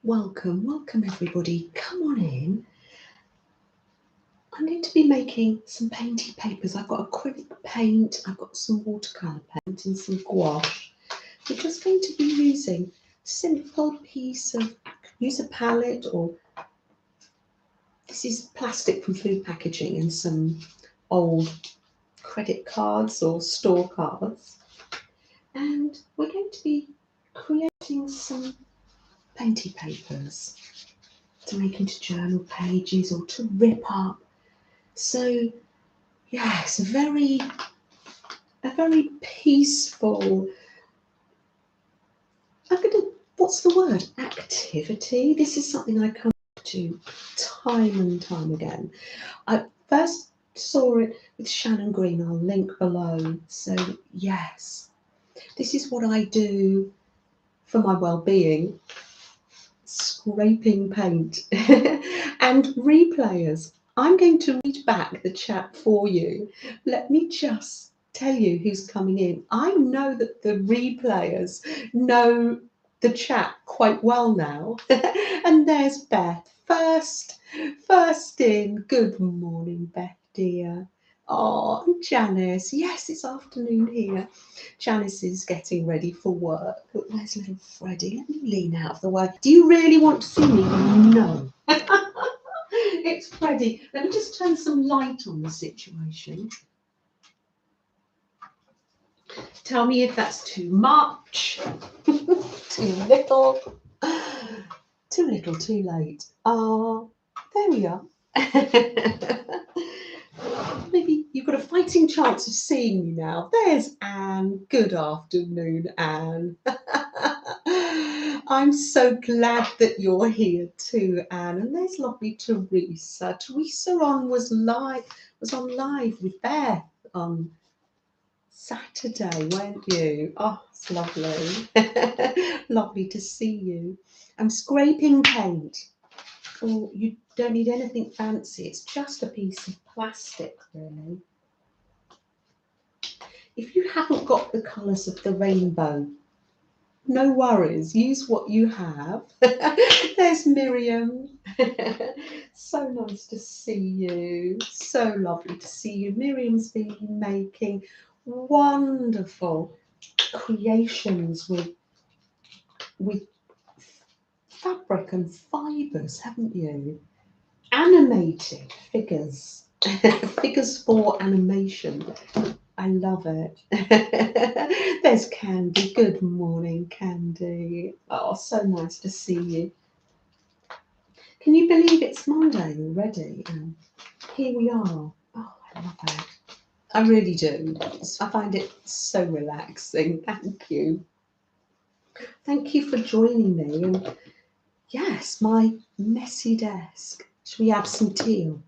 Welcome everybody. Come on in. I'm going to be making some painty papers. I've got acrylic paint, I've got some watercolour paint and some gouache. We're just going to be using a simple piece of, use a palette, or this is plastic from food packaging and some old credit cards or store cards. And we're going to be creating some painty papers to make into journal pages or to rip up. So yes, a very peaceful, what's the word? Activity. This is something I come to time and time again. I first saw it with Shannon Green, I'll link below. So yes, this is what I do for my well-being. Scraping paint and replayers. I'm going to read back the chat for you. Let me just tell you who's coming in. I know that the replayers know the chat quite well now. And there's Beth. First in. Good morning, Beth dear. Oh, and Janice. Yes, it's afternoon here. Janice is getting ready for work. Look, where's little Freddie? Let me lean out of the way. Do you really want to see me? No. It's Freddie. Let me just turn some light on the situation. Tell me if that's too much, too little, too late. There we are. Maybe you've got a fighting chance of seeing me now. There's Anne. Good afternoon, Anne. I'm so glad that you're here too, Anne. And there's lovely Teresa. Teresa was on live with Beth on Saturday, weren't you? Oh, it's lovely. Lovely to see you. I'm scraping paint. Oh, you don't need anything fancy. It's just a piece of plastic, really. If you haven't got the colours of the rainbow, no worries. Use what you have. There's Miriam. So nice to see you. So lovely to see you. Miriam's been making wonderful creations with fabric and fibres, haven't you? Animated figures. Figures for animation. I love it. There's Candy. Good morning, Candy. Oh, so nice to see you. Can you believe it's Monday already? And here we are. Oh, I love it. I really do. I find it so relaxing. Thank you. Thank you for joining me. And yes, my messy desk. Should we have some teal?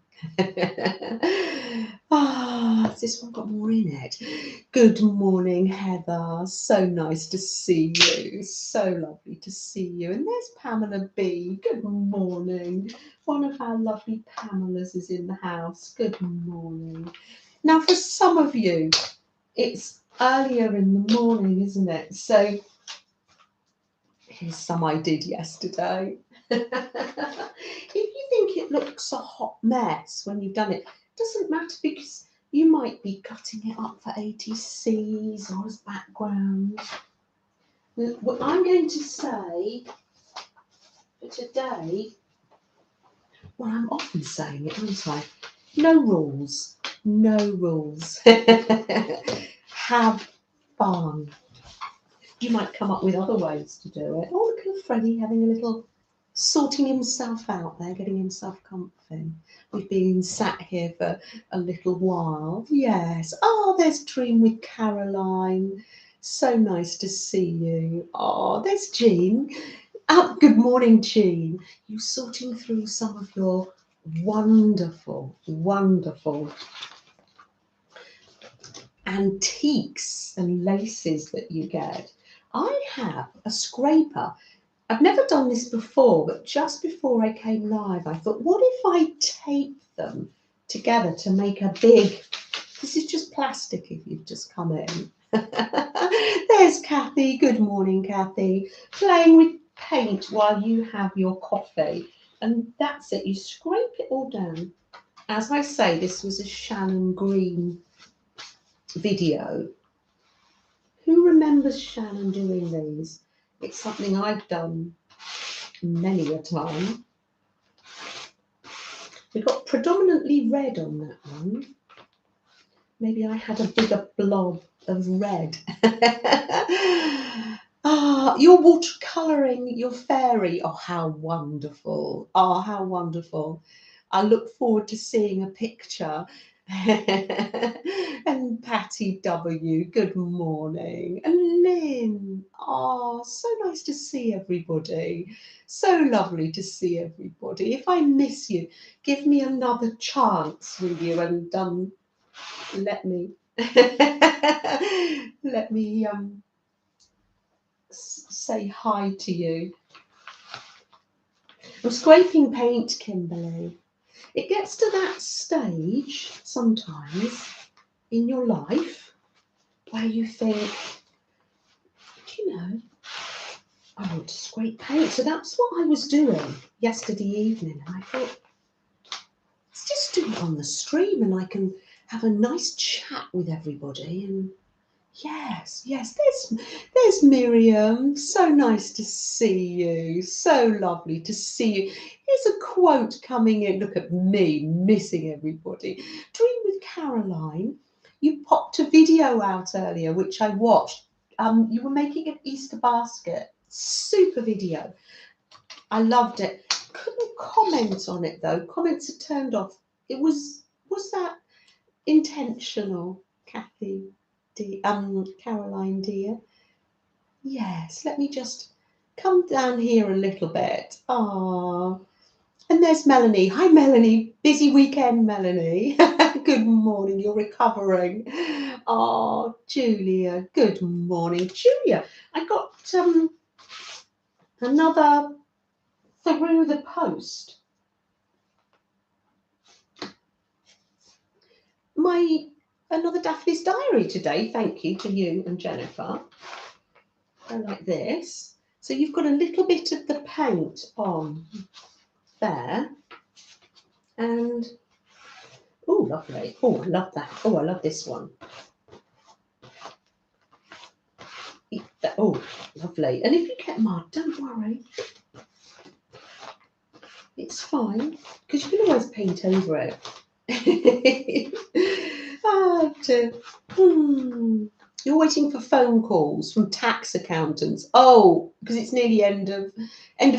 Has this one got more in it? Good morning, Heather. So nice to see you. So lovely to see you. And there's Pamela B. Good morning. One of our lovely Pamelas is in the house. Good morning. Now, for some of you, it's earlier in the morning, isn't it? So here's some I did yesterday. If you think it looks a hot mess when you've done it, doesn't matter, because you might be cutting it up for ATCs or as background. What I'm going to say for today, well, I'm often saying it, aren't I? No rules. No rules. Have fun. You might come up with other ways to do it. Oh, look at Freddie having a little, sorting himself out there, getting himself comfy. We've been sat here for a little while. Yes. Oh, there's Dream with Caroline. So nice to see you. Oh, there's Jean. Oh, good morning, Jean. You sorting through some of your wonderful antiques and laces that you get. I have a scraper. I've never done this before, but just before I came live, I thought, what if I tape them together to make a big, this is just plastic if you've just come in. There's Kathy. Good morning, Kathy. Playing with paint while you have your coffee. And that's it. You scrape it all down. As I say, this was a Shannon Green video. Who remembers Shannon doing these? It's something I've done many a time. We got predominantly red on that one. Maybe I had a bigger blob of red. Ah, you're watercolouring your fairy. Oh, how wonderful. Oh, how wonderful. I look forward to seeing a picture. And Patty W, good morning. And Lynn, oh, so nice to see everybody. So lovely to see everybody. If I miss you, give me another chance, will you? And let me let me say hi to you. I'm scraping paint, Kimberly. It gets to that stage sometimes in your life where you think, do you know, I want to scrape paint. So that's what I was doing yesterday evening. And I thought, let's just do it on the stream and I can have a nice chat with everybody. And yes, there's Miriam. So nice to see you. So lovely to see you. Here's a quote coming in. Look at me missing everybody. Dream with Caroline. You popped a video out earlier, which I watched. You were making an Easter basket. Super video. I loved it. Couldn't comment on it though. Comments are turned off. Was that intentional, Kathy? Caroline dear. Yes, let me just come down here a little bit. Ah, and there's Melanie. Hi, Melanie. Busy weekend, Melanie. Good morning. You're recovering. Oh, Julia. Good morning, Julia. I got another through the post. Another Daphne's Diary today. Thank you to you and Jennifer. I like this. So you've got a little bit of the paint on there. And, oh, lovely. Oh, I love that. Oh, I love this one. Oh, lovely. And if you get mud, don't worry. It's fine, because you can always paint over it. You're waiting for phone calls from tax accountants. Oh, because it's nearly end of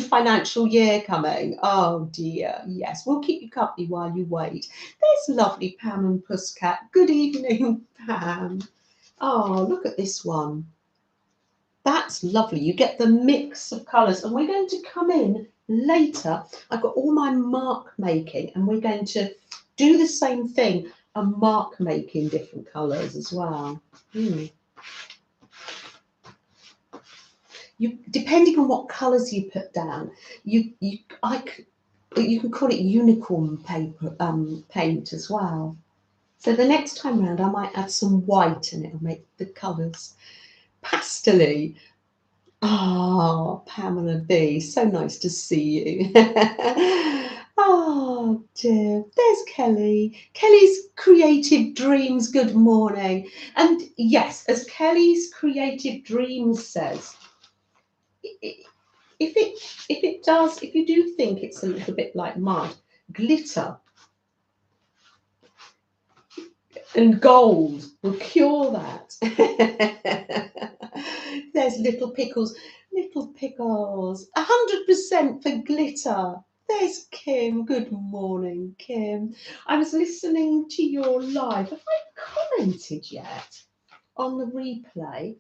financial year coming. Oh dear. Yes, we'll keep you company while you wait. There's lovely Pam and Pusscat. Good evening, Pam. Oh, look at this one. That's lovely. You get the mix of colours, and we're going to come in later. I've got all my mark making, and we're going to do the same thing and mark making different colours as well. You, depending on what colours you put down, you can call it unicorn paper paint as well. So the next time round, I might add some white, and it'll make the colours pastel-y. Ah, Pamela B, so nice to see you. Oh dear, there's Kelly. Kelly's Creative Dreams, good morning. And yes, as Kelly's Creative Dreams says, if you do think it's a little bit like mud, glitter and gold will cure that. There's little pickles, 100% for glitter. There's Kim. Good morning, Kim. I was listening to your live. Have I commented yet on the replay?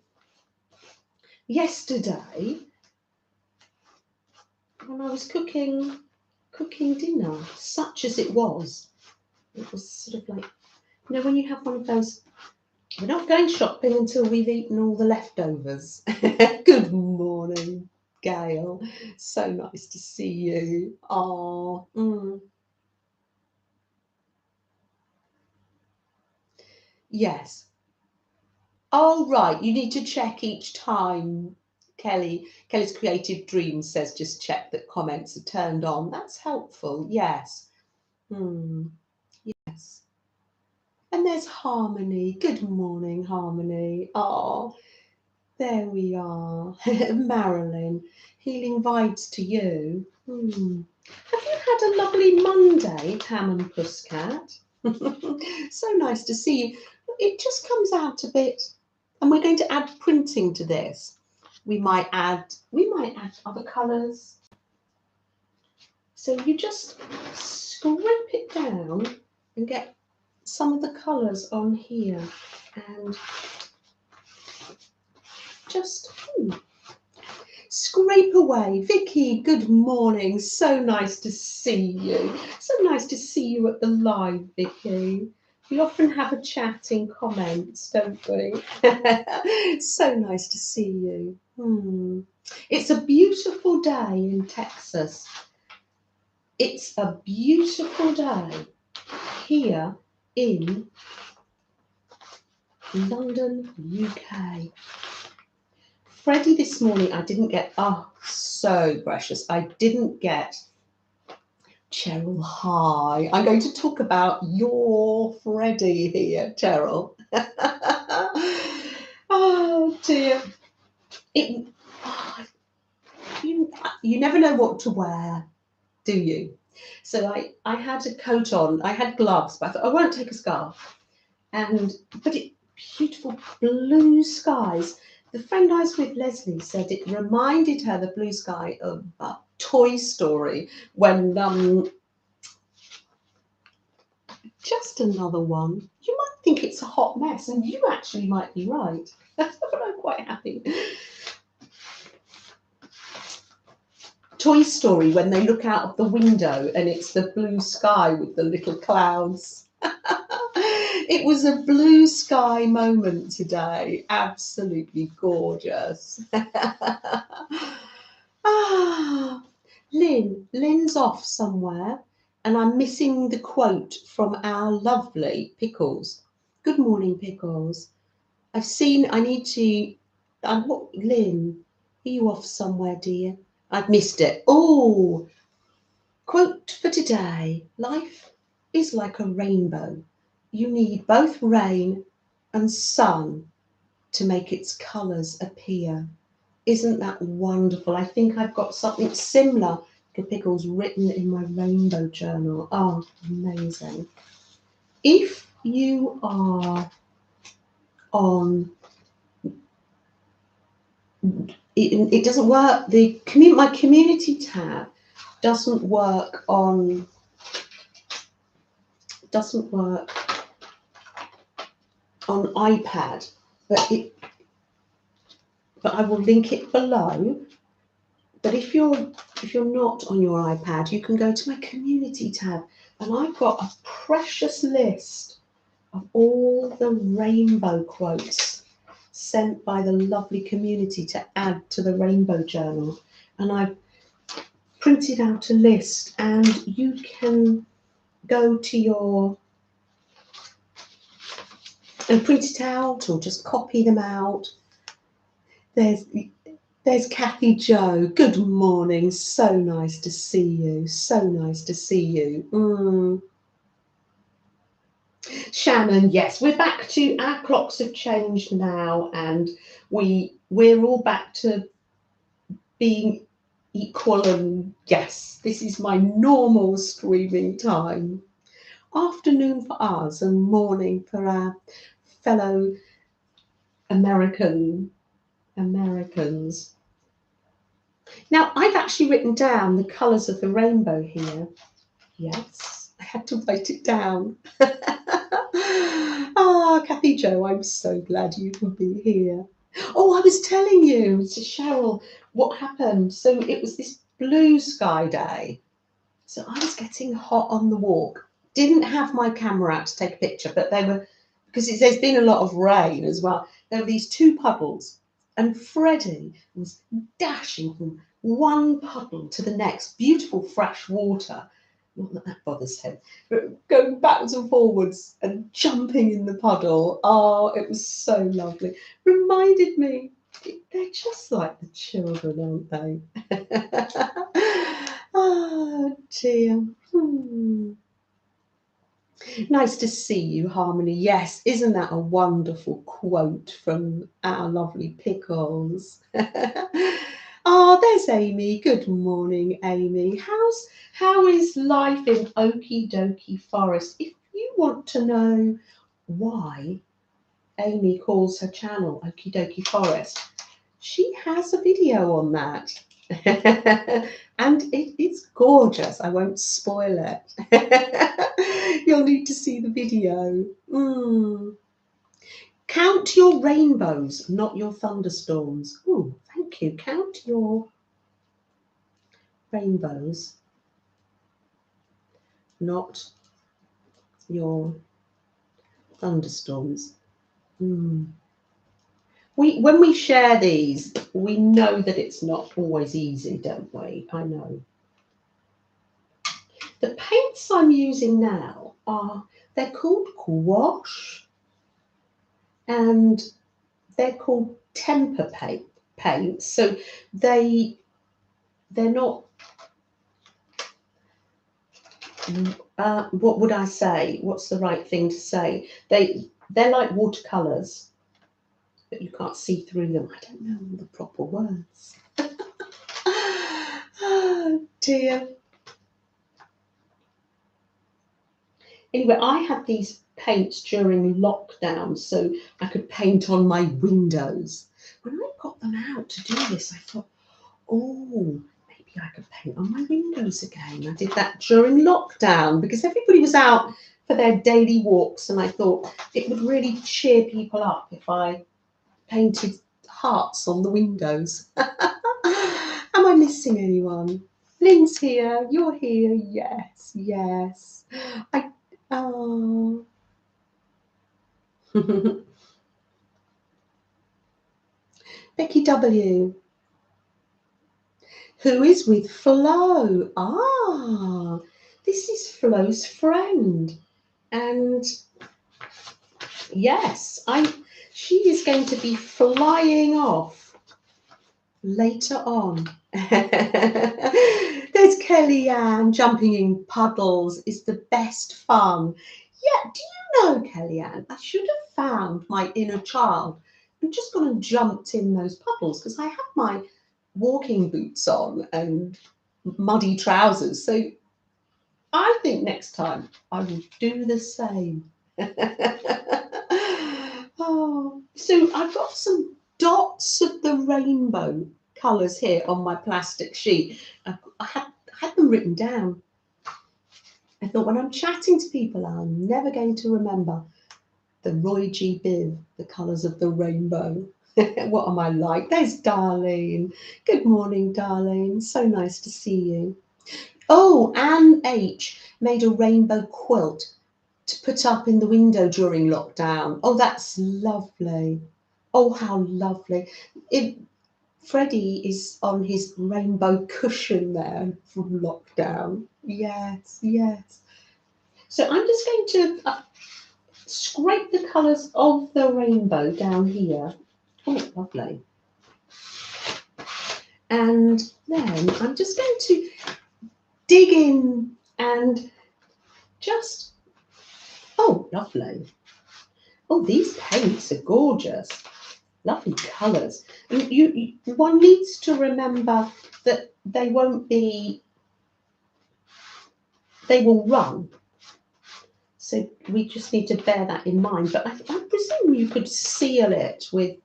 Yesterday, when I was cooking dinner, such as it was sort of like, you know, when you have one of those, we're not going shopping until we've eaten all the leftovers. Good morning, Gail. So nice to see you. Oh, yes. Oh, right. You need to check each time. Kelly's Creative Dreams says just check that comments are turned on. That's helpful. Yes. Yes. And there's Harmony. Good morning, Harmony. Oh, there we are. Marilyn, healing vibes to you. Have you had a lovely Monday, Pam and Pusscat? So nice to see you. It just comes out a bit, and we're going to add printing to this. We might add other colours. So you just scrape it down and get some of the colours on here, and just scrape away. Vicky, good morning. So nice to see you. So nice to see you at the live, Vicky. We often have a chat in comments, don't we? So nice to see you. It's a beautiful day in Texas. It's a beautiful day here in London, UK. Freddie, this morning I didn't get, so precious, I didn't get Cheryl, hi. I'm going to talk about your Freddie here, Cheryl. Oh dear. You never know what to wear, do you? So I had a coat on, I had gloves, but I thought I won't take a scarf. But beautiful blue skies. The friend I was with, Leslie, said it reminded her, the blue sky, of Toy Story when just another one. You might think it's a hot mess, and you actually might be right. But I'm quite happy. Toy Story, when they look out of the window and it's the blue sky with the little clouds. It was a blue sky moment today. Absolutely gorgeous. Lynn's off somewhere, and I'm missing the quote from our lovely Pickles. Good morning, Pickles. I need to, Lynn, are you off somewhere, dear? I've missed it. Oh, quote for today. Life is like a rainbow. You need both rain and sun to make its colours appear. Isn't that wonderful? I think I've got something similar to Pickles written in my rainbow journal. Oh, amazing. If you are on, it doesn't work, my community tab doesn't work on iPad, but I will link it below. But if you're not on your iPad, you can go to my community tab, and I've got a precious list of all the rainbow quotes sent by the lovely community to add to the rainbow journal. And I've printed out a list, and you can go to and print it out or just copy them out. There's Kathy Jo. Good morning. So nice to see you. So nice to see you. Shannon, yes, we're back to, our clocks have changed now, and we're all back to being equal, and yes, this is my normal streaming time. Afternoon for us and morning for our fellow Americans. Now, I've actually written down the colours of the rainbow here. Yes, I had to write it down. Kathy Jo, I'm so glad you can be here. Oh, I was telling you, Cheryl, what happened. So it was this blue sky day. So I was getting hot on the walk. Didn't have my camera out to take a picture, but they were, because there's been a lot of rain as well. There were these two puddles, and Freddie was dashing from one puddle to the next. Beautiful fresh water. Not that bothers him, but going backwards and forwards and jumping in the puddle. Oh, it was so lovely. Reminded me They're just like the children, aren't they? Oh dear. Nice to see you, Harmony. Yes, isn't that a wonderful quote from our lovely Pickles? Oh, there's Amy. Good morning, Amy. How is life in Okie Dokie Forest? If you want to know why Amy calls her channel Okie Dokie Forest, she has a video on that. And it's gorgeous. I won't spoil it. You'll need to see the video. Count your rainbows, not your thunderstorms. Oh, thank you. Count your rainbows, not your thunderstorms. When we share these, we know that it's not always easy, don't we? I know. The paints I'm using now they're called gouache and they're called temper paints. So they're not, what would I say? What's the right thing to say? They're like watercolours, but you can't see through them. I don't know all the proper words. Oh dear. Anyway, I had these paints during lockdown so I could paint on my windows. When I got them out to do this, I thought, oh, maybe I could paint on my windows again. I did that during lockdown because everybody was out for their daily walks, and I thought it would really cheer people up if I painted hearts on the windows. Am I missing anyone? Lynn's here. You're here. Yes, yes. Oh. Becky W. Who is with Flo? Ah, this is Flo's friend. And yes, she is going to be flying off later on. There's Kellyanne. Jumping in puddles is the best fun. Yeah, do you know, Kellyanne, I should have found my inner child and just gone and jumped in those puddles because I have my walking boots on and muddy trousers. So I think next time I will do the same. Oh, so I've got some dots of the rainbow colours here on my plastic sheet. I had them written down. I thought when I'm chatting to people, I'm never going to remember the Roy G. Biv, the colours of the rainbow. What am I like? There's Darlene. Good morning, Darlene. So nice to see you. Oh, Anne H. made a rainbow quilt to put up in the window during lockdown. Oh, that's lovely. Oh, how lovely. Freddie is on his rainbow cushion there from lockdown. Yes, yes. So I'm just going to scrape the colours of the rainbow down here. Oh, lovely. And then I'm just going to dig in and just, oh, lovely. Oh, these paints are gorgeous. Lovely colours. And one needs to remember that they will run. So we just need to bear that in mind. But I presume you could seal it with,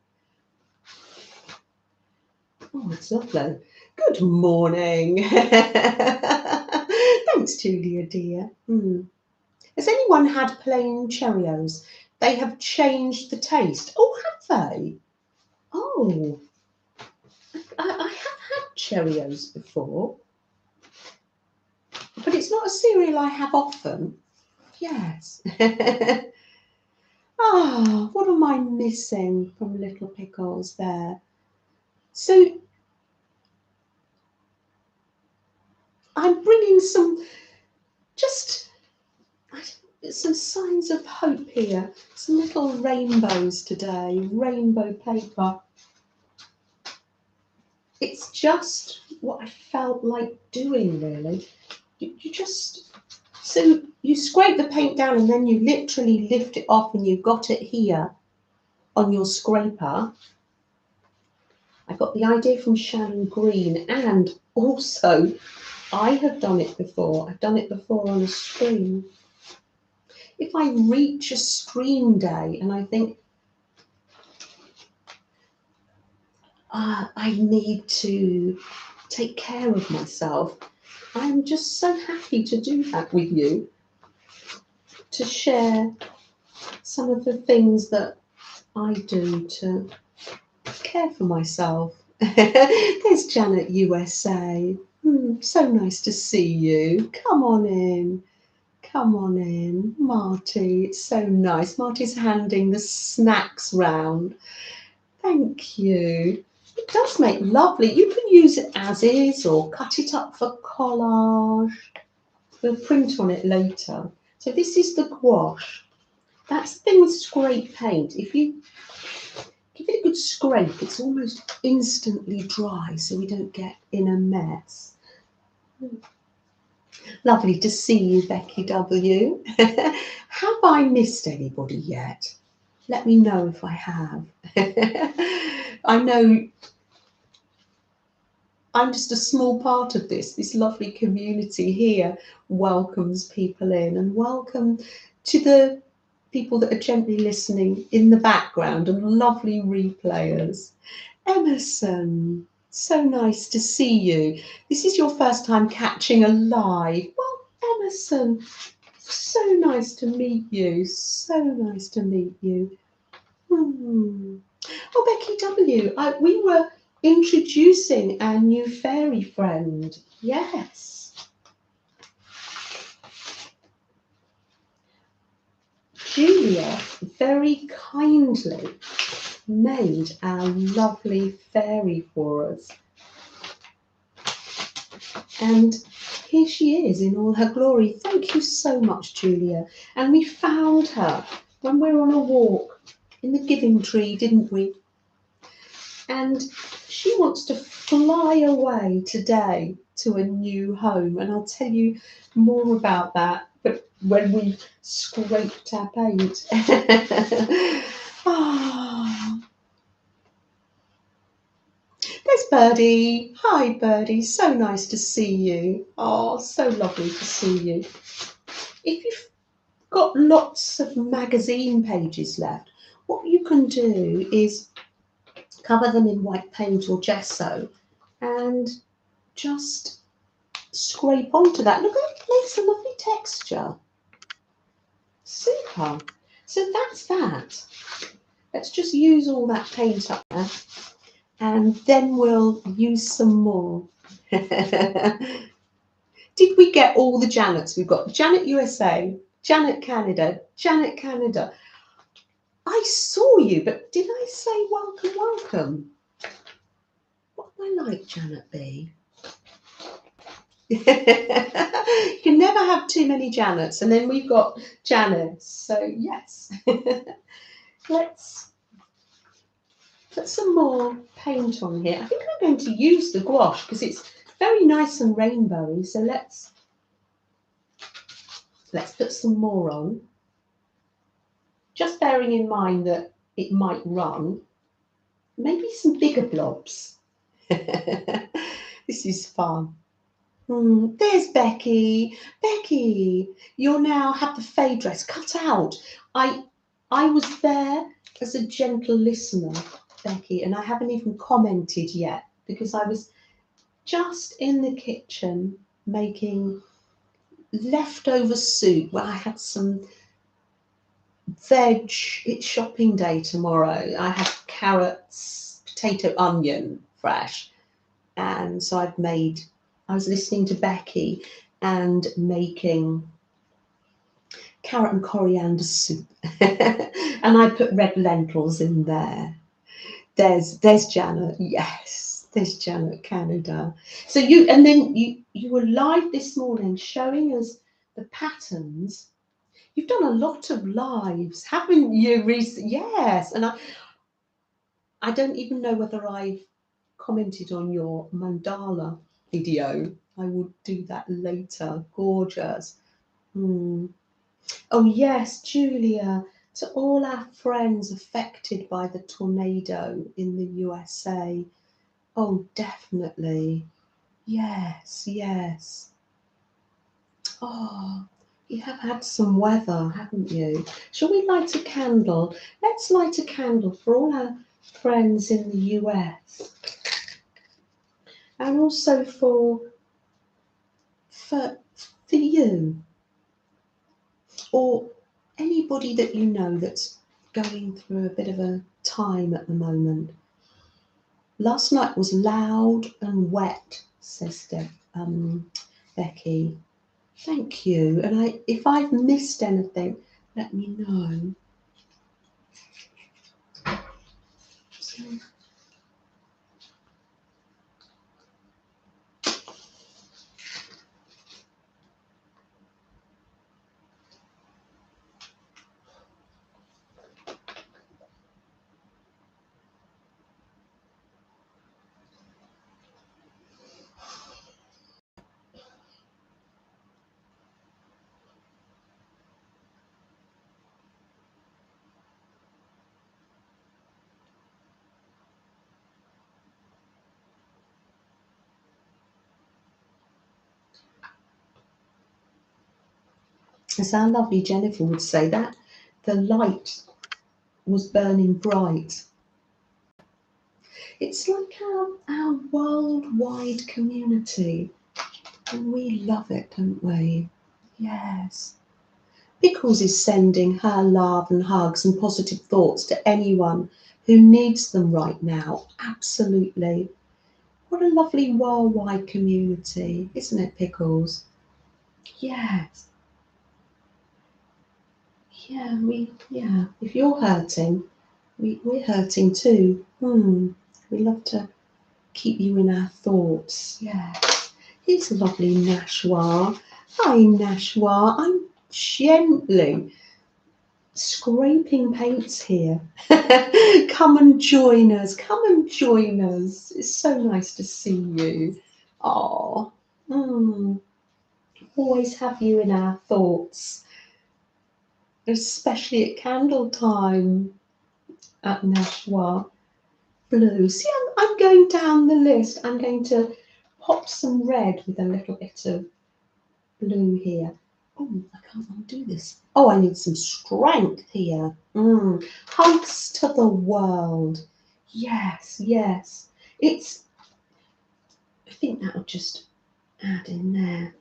oh, it's lovely. Good morning. Thanks, Julia, dear. Has anyone had plain Cheerios? They have changed the taste. Oh, have they? Oh, I have had Cheerios before, but it's not a cereal I have often. Yes. Ah, what am I missing from Little Pickles there? So I'm bringing some signs of hope here. Some little rainbows today, rainbow paper. it's just what I felt like doing, really. You just, so you scrape the paint down and then you literally lift it off and you've got it here on your scraper. I got the idea from Shannon Green, and also I have done it before. I've done it before on a stream. If I reach a stream day and I think, I need to take care of myself, I'm just so happy to do that with you, to share some of the things that I do to care for myself. There's Janet USA. So nice to see you. Come on in. Come on in. Marty, it's so nice. Marty's handing the snacks round. Thank you. It does make lovely. You can use it as is or cut it up for collage. We'll print on it later. So this is the gouache. That's the thing with scrape paint. If you give it a good scrape, it's almost instantly dry, so we don't get in a mess. Lovely to see you, Becky W. Have I missed anybody yet? Let me know if I have. I know I'm just a small part of this. This lovely community here welcomes people in, and welcome to the people that are gently listening in the background and lovely replayers. Emerson, so nice to see you. This is your first time catching a live. Well, Emerson, so nice to meet you. So nice to meet you. Oh, Becky W, we were introducing our new fairy friend. Yes. Julia very kindly made our lovely fairy for us. And here she is in all her glory. Thank you so much, Julia. And we found her when we were on a walk in the giving tree, didn't we? And she wants to fly away today to a new home. And I'll tell you more about that, but when we've scraped our paint. Oh. There's Birdie. Hi, Birdie. So nice to see you. Oh, so lovely to see you. If you've got lots of magazine pages left, what you can do is cover them in white paint or gesso and just scrape onto that. Look, it makes a lovely texture. Super. So that's that. Let's just use all that paint up there and then we'll use some more. Did we get all the Janets? We've got Janet USA, Janet Canada, Janet Canada. I saw you, but did I say welcome, welcome? What am I like, Janet B? You can never have too many Janets, and then we've got Janet. So yes, let's put some more paint on here. I think I'm going to use the gouache because it's very nice and rainbowy. So let's put some more on. Just bearing in mind that it might run. Maybe some bigger blobs. This is fun. There's Becky. Becky, you'll now have the fade dress cut out. I was there as a gentle listener, Becky, and I haven't even commented yet because I was just in the kitchen making leftover soup where I had some veg. It's shopping day tomorrow. I have carrots, potato, onion, fresh. And so I was listening to Becky and making carrot and coriander soup. And I put red lentils in there. There's Janet. Yes, there's Janet Canada. So you were live this morning showing us the patterns. You've done a lot of lives, haven't you, recently? Yes, and I don't even know whether I've commented on your mandala video. I will do that later. Gorgeous. Oh yes, Julia, to all our friends affected by the tornado in the USA. Oh, definitely. Yes, yes. Oh, you have had some weather, haven't you? Shall we light a candle? Let's light a candle for all our friends in the US and also for you or anybody that you know that's going through a bit of a time at the moment. Last night was loud and wet, says Becky. Thank you. And if I've missed anything, let me know. So, as our lovely Jennifer would say, that the light was burning bright. It's like our worldwide community, and we love it, don't we? Yes. Pickles is sending her love and hugs and positive thoughts to anyone who needs them right now. Absolutely. What a lovely worldwide community, isn't it, Pickles? Yes. Yeah. If you're hurting, we're hurting too. We love to keep you in our thoughts. Yes. Here's lovely Nashwa. Hi, Nashwa. I'm gently scraping paints here. Come and join us. Come and join us. It's so nice to see you. Oh, always have you in our thoughts, especially at candle time at Nashwa. Blue. See, I'm going down the list. I'm going to pop some red with a little bit of blue here. Oh, I can't undo this. Oh, I need some strength here. Hugs to the world. Yes, yes. I think that'll just add in there.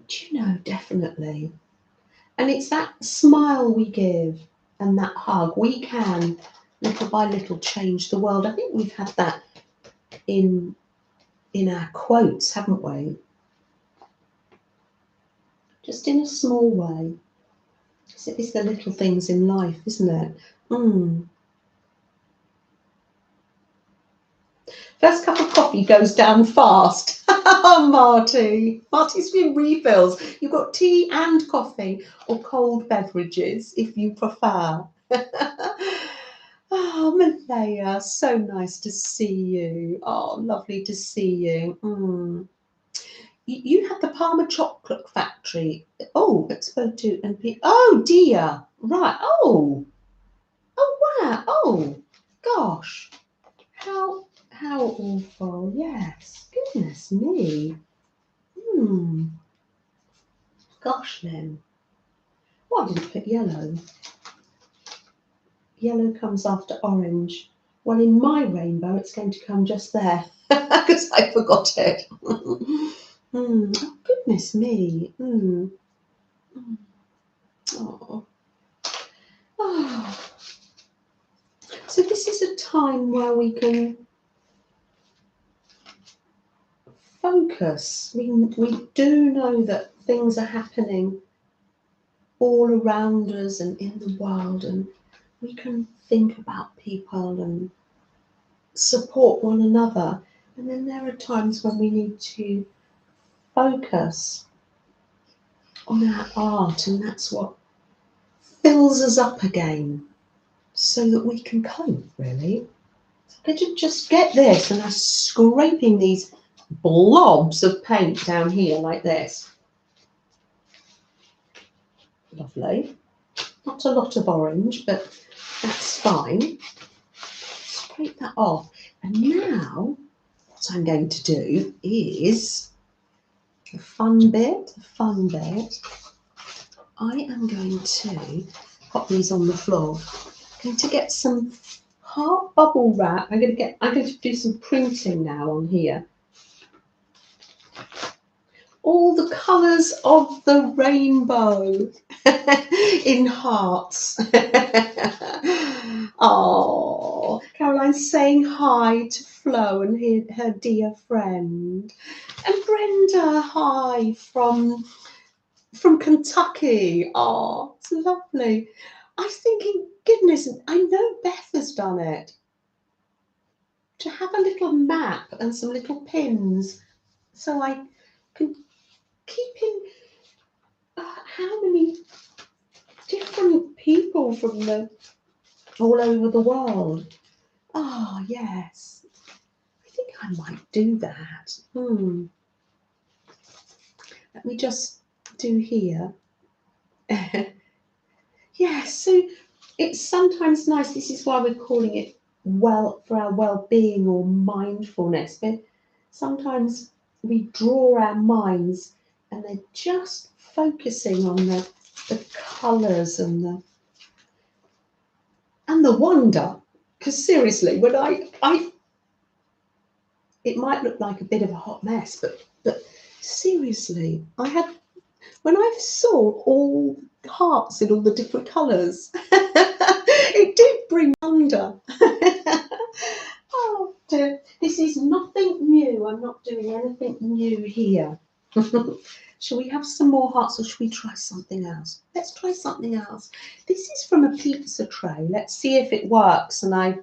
Do you know, definitely. And it's that smile we give and that hug. We can, little by little, change the world. I think we've had that in our quotes, haven't we? Just in a small way. It's the little things in life, isn't it? First cup of coffee goes down fast. Marty. Marty's been refills. You've got tea and coffee or cold beverages if you prefer. Oh, Malaya, so nice to see you. Oh, lovely to see you. You had the Parma Chocolate Factory. Oh, Expo 2 and Oh, dear. Right. Oh, wow. Oh, gosh. How awful. Yes. Goodness me. Gosh, then. Well, I didn't put yellow. Yellow comes after orange. Well, in my rainbow, it's going to come just there because I forgot it. Oh, goodness me. Oh. Oh. So this is a time where we can focus. We do know that things are happening all around us and in the world, and we can think about people and support one another. And then there are times when we need to focus on our art, and that's what fills us up again so that we can cope, really. I'm going to just get this, and I'm scraping these blobs of paint down here like this. Lovely. Not a lot of orange, but that's fine. Scrape that off. And now what I'm going to do is the fun bit. I am going to pop these on the floor. I'm going to get some heart bubble wrap. I'm going to do some printing now on here. All the colours of the rainbow in hearts. Oh, Caroline's saying hi to Flo and her dear friend. And Brenda, hi from Kentucky. Oh, it's lovely. I was thinking, goodness, I know Beth has done it. To have a little map and some little pins so I can keep in how many different people from all over the world. Oh, yes. I think I might do that. Let me just do here. Yes, so it's sometimes nice. This is why we're calling it for our well-being or mindfulness. But sometimes we draw our minds and they're just focusing on the colours and the wonder. Because seriously, when it might look like a bit of a hot mess, but seriously, when I saw all hearts in all the different colours, it did bring wonder. Oh dear, this is nothing new. I'm not doing anything new here. Shall we have some more hearts or should we try something else? Let's try something else. This is from a pizza tray. Let's see if it works. And I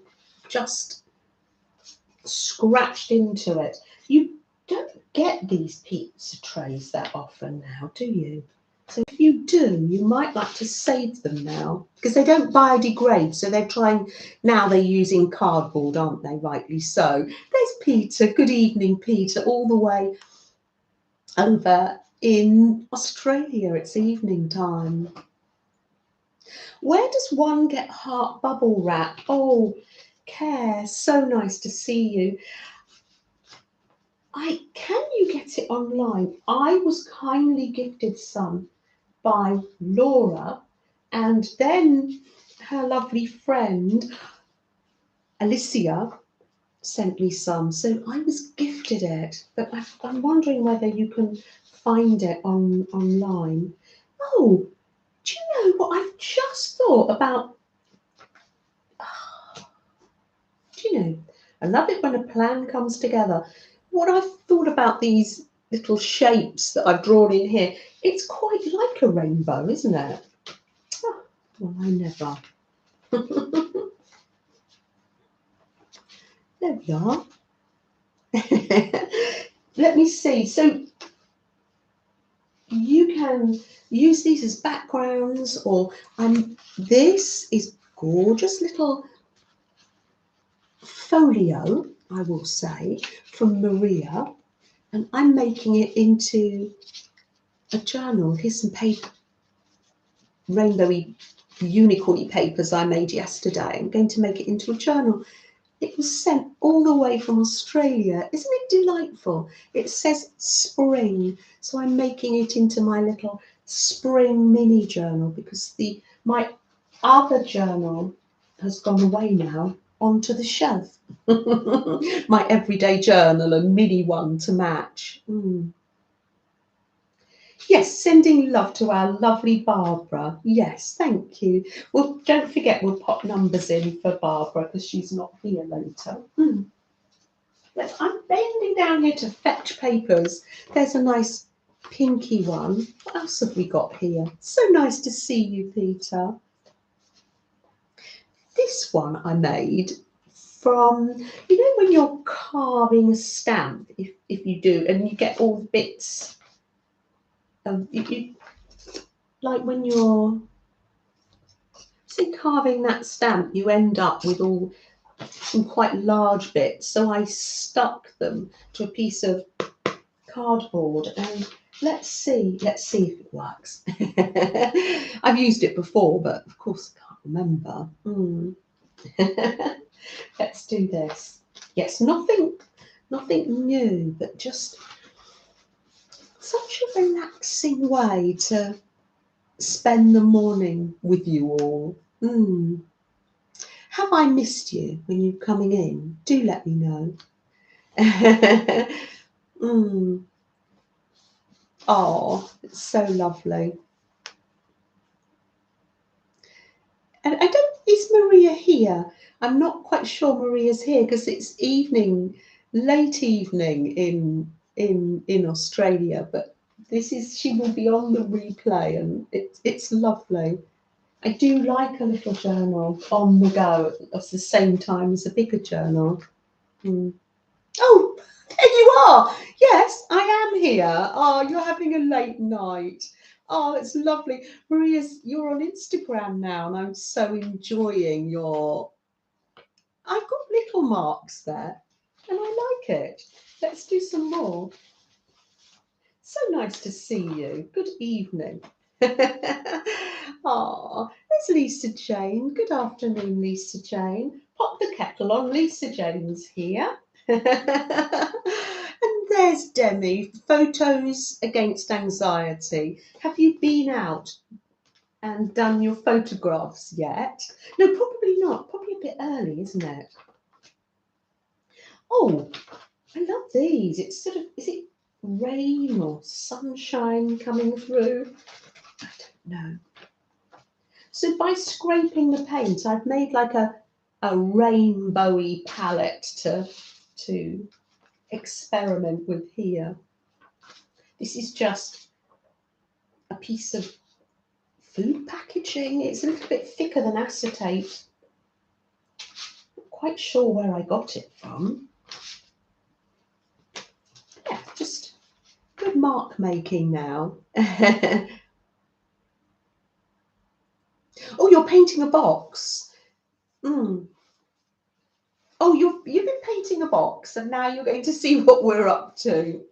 just scratched into it. You don't get these pizza trays that often now, do you? So if you do, you might like to save them now because they don't biodegrade. So they're using cardboard, aren't they? Rightly so. There's Peter. Good evening, Peter, all the way over in Australia. It's evening time. Where does one get heart bubble wrap? Oh, Care, so nice to see you. Can you get it online? I was kindly gifted some by Laura, and then her lovely friend Alicia sent me some. So I was gifted it, but I'm wondering whether you can find it online. Oh, do you know what I've just thought about? Do you know, I love it when a plan comes together. What I've thought about these little shapes that I've drawn in here, it's quite like a rainbow, isn't it? Oh, well, I never. There we are. Let me see. So you can use these as backgrounds, or this is gorgeous little folio, I will say, from Maria, and I'm making it into a journal. Here's some paper, rainbowy unicorny papers I made yesterday. I'm going to make it into a journal. It was sent all the way from Australia. Isn't it delightful? It says spring, so I'm making it into my little spring mini journal because my other journal has gone away now onto the shelf. My everyday journal, a mini one to match. Yes, sending love to our lovely Barbara. Yes, thank you. Well, don't forget we'll pop numbers in for Barbara because she's not here later. I'm bending down here to fetch papers. There's a nice pinky one. What else have we got here? So nice to see you, Peter. This one I made from, when you're carving a stamp, if you do, and you get all the bits of, like when you're carving that stamp, you end up with all some quite large bits, so I stuck them to a piece of cardboard, and let's see if it works. I've used it before, but of course I can't remember. Let's do this. Yes, nothing new, but just such a relaxing way to spend the morning with you all. Have I missed you when you're coming in? Do let me know. Oh, it's so lovely. And I don't, is Maria here? I'm not quite sure Maria's here because it's evening, late evening in Australia. But she will be on the replay, and it's lovely. I do like a little journal on the go at the same time as a bigger journal. Oh, there you are. Yes, I am here. Oh, you're having a late night. Oh, it's lovely. You're on Instagram now, and I'm so enjoying I've got little marks there, and I like it. Let's do some more. So nice to see you. Good evening. Oh, there's Lisa Jane. Good afternoon, Lisa Jane. Pop the kettle on. Lisa Jane's here. And there's Demi. Photos against anxiety. Have you been out and done your photographs yet? No, probably not. Probably a bit early, isn't it? Oh, I love these. It's sort of, is it rain or sunshine coming through? I don't know. So by scraping the paint, I've made like a rainbowy palette to experiment with here. This is just a piece of food packaging. It's a little bit thicker than acetate. Not quite sure where I got it from. Yeah, just good mark making now. Oh, you're painting a box. Oh, you've been painting a box, and now you're going to see what we're up to.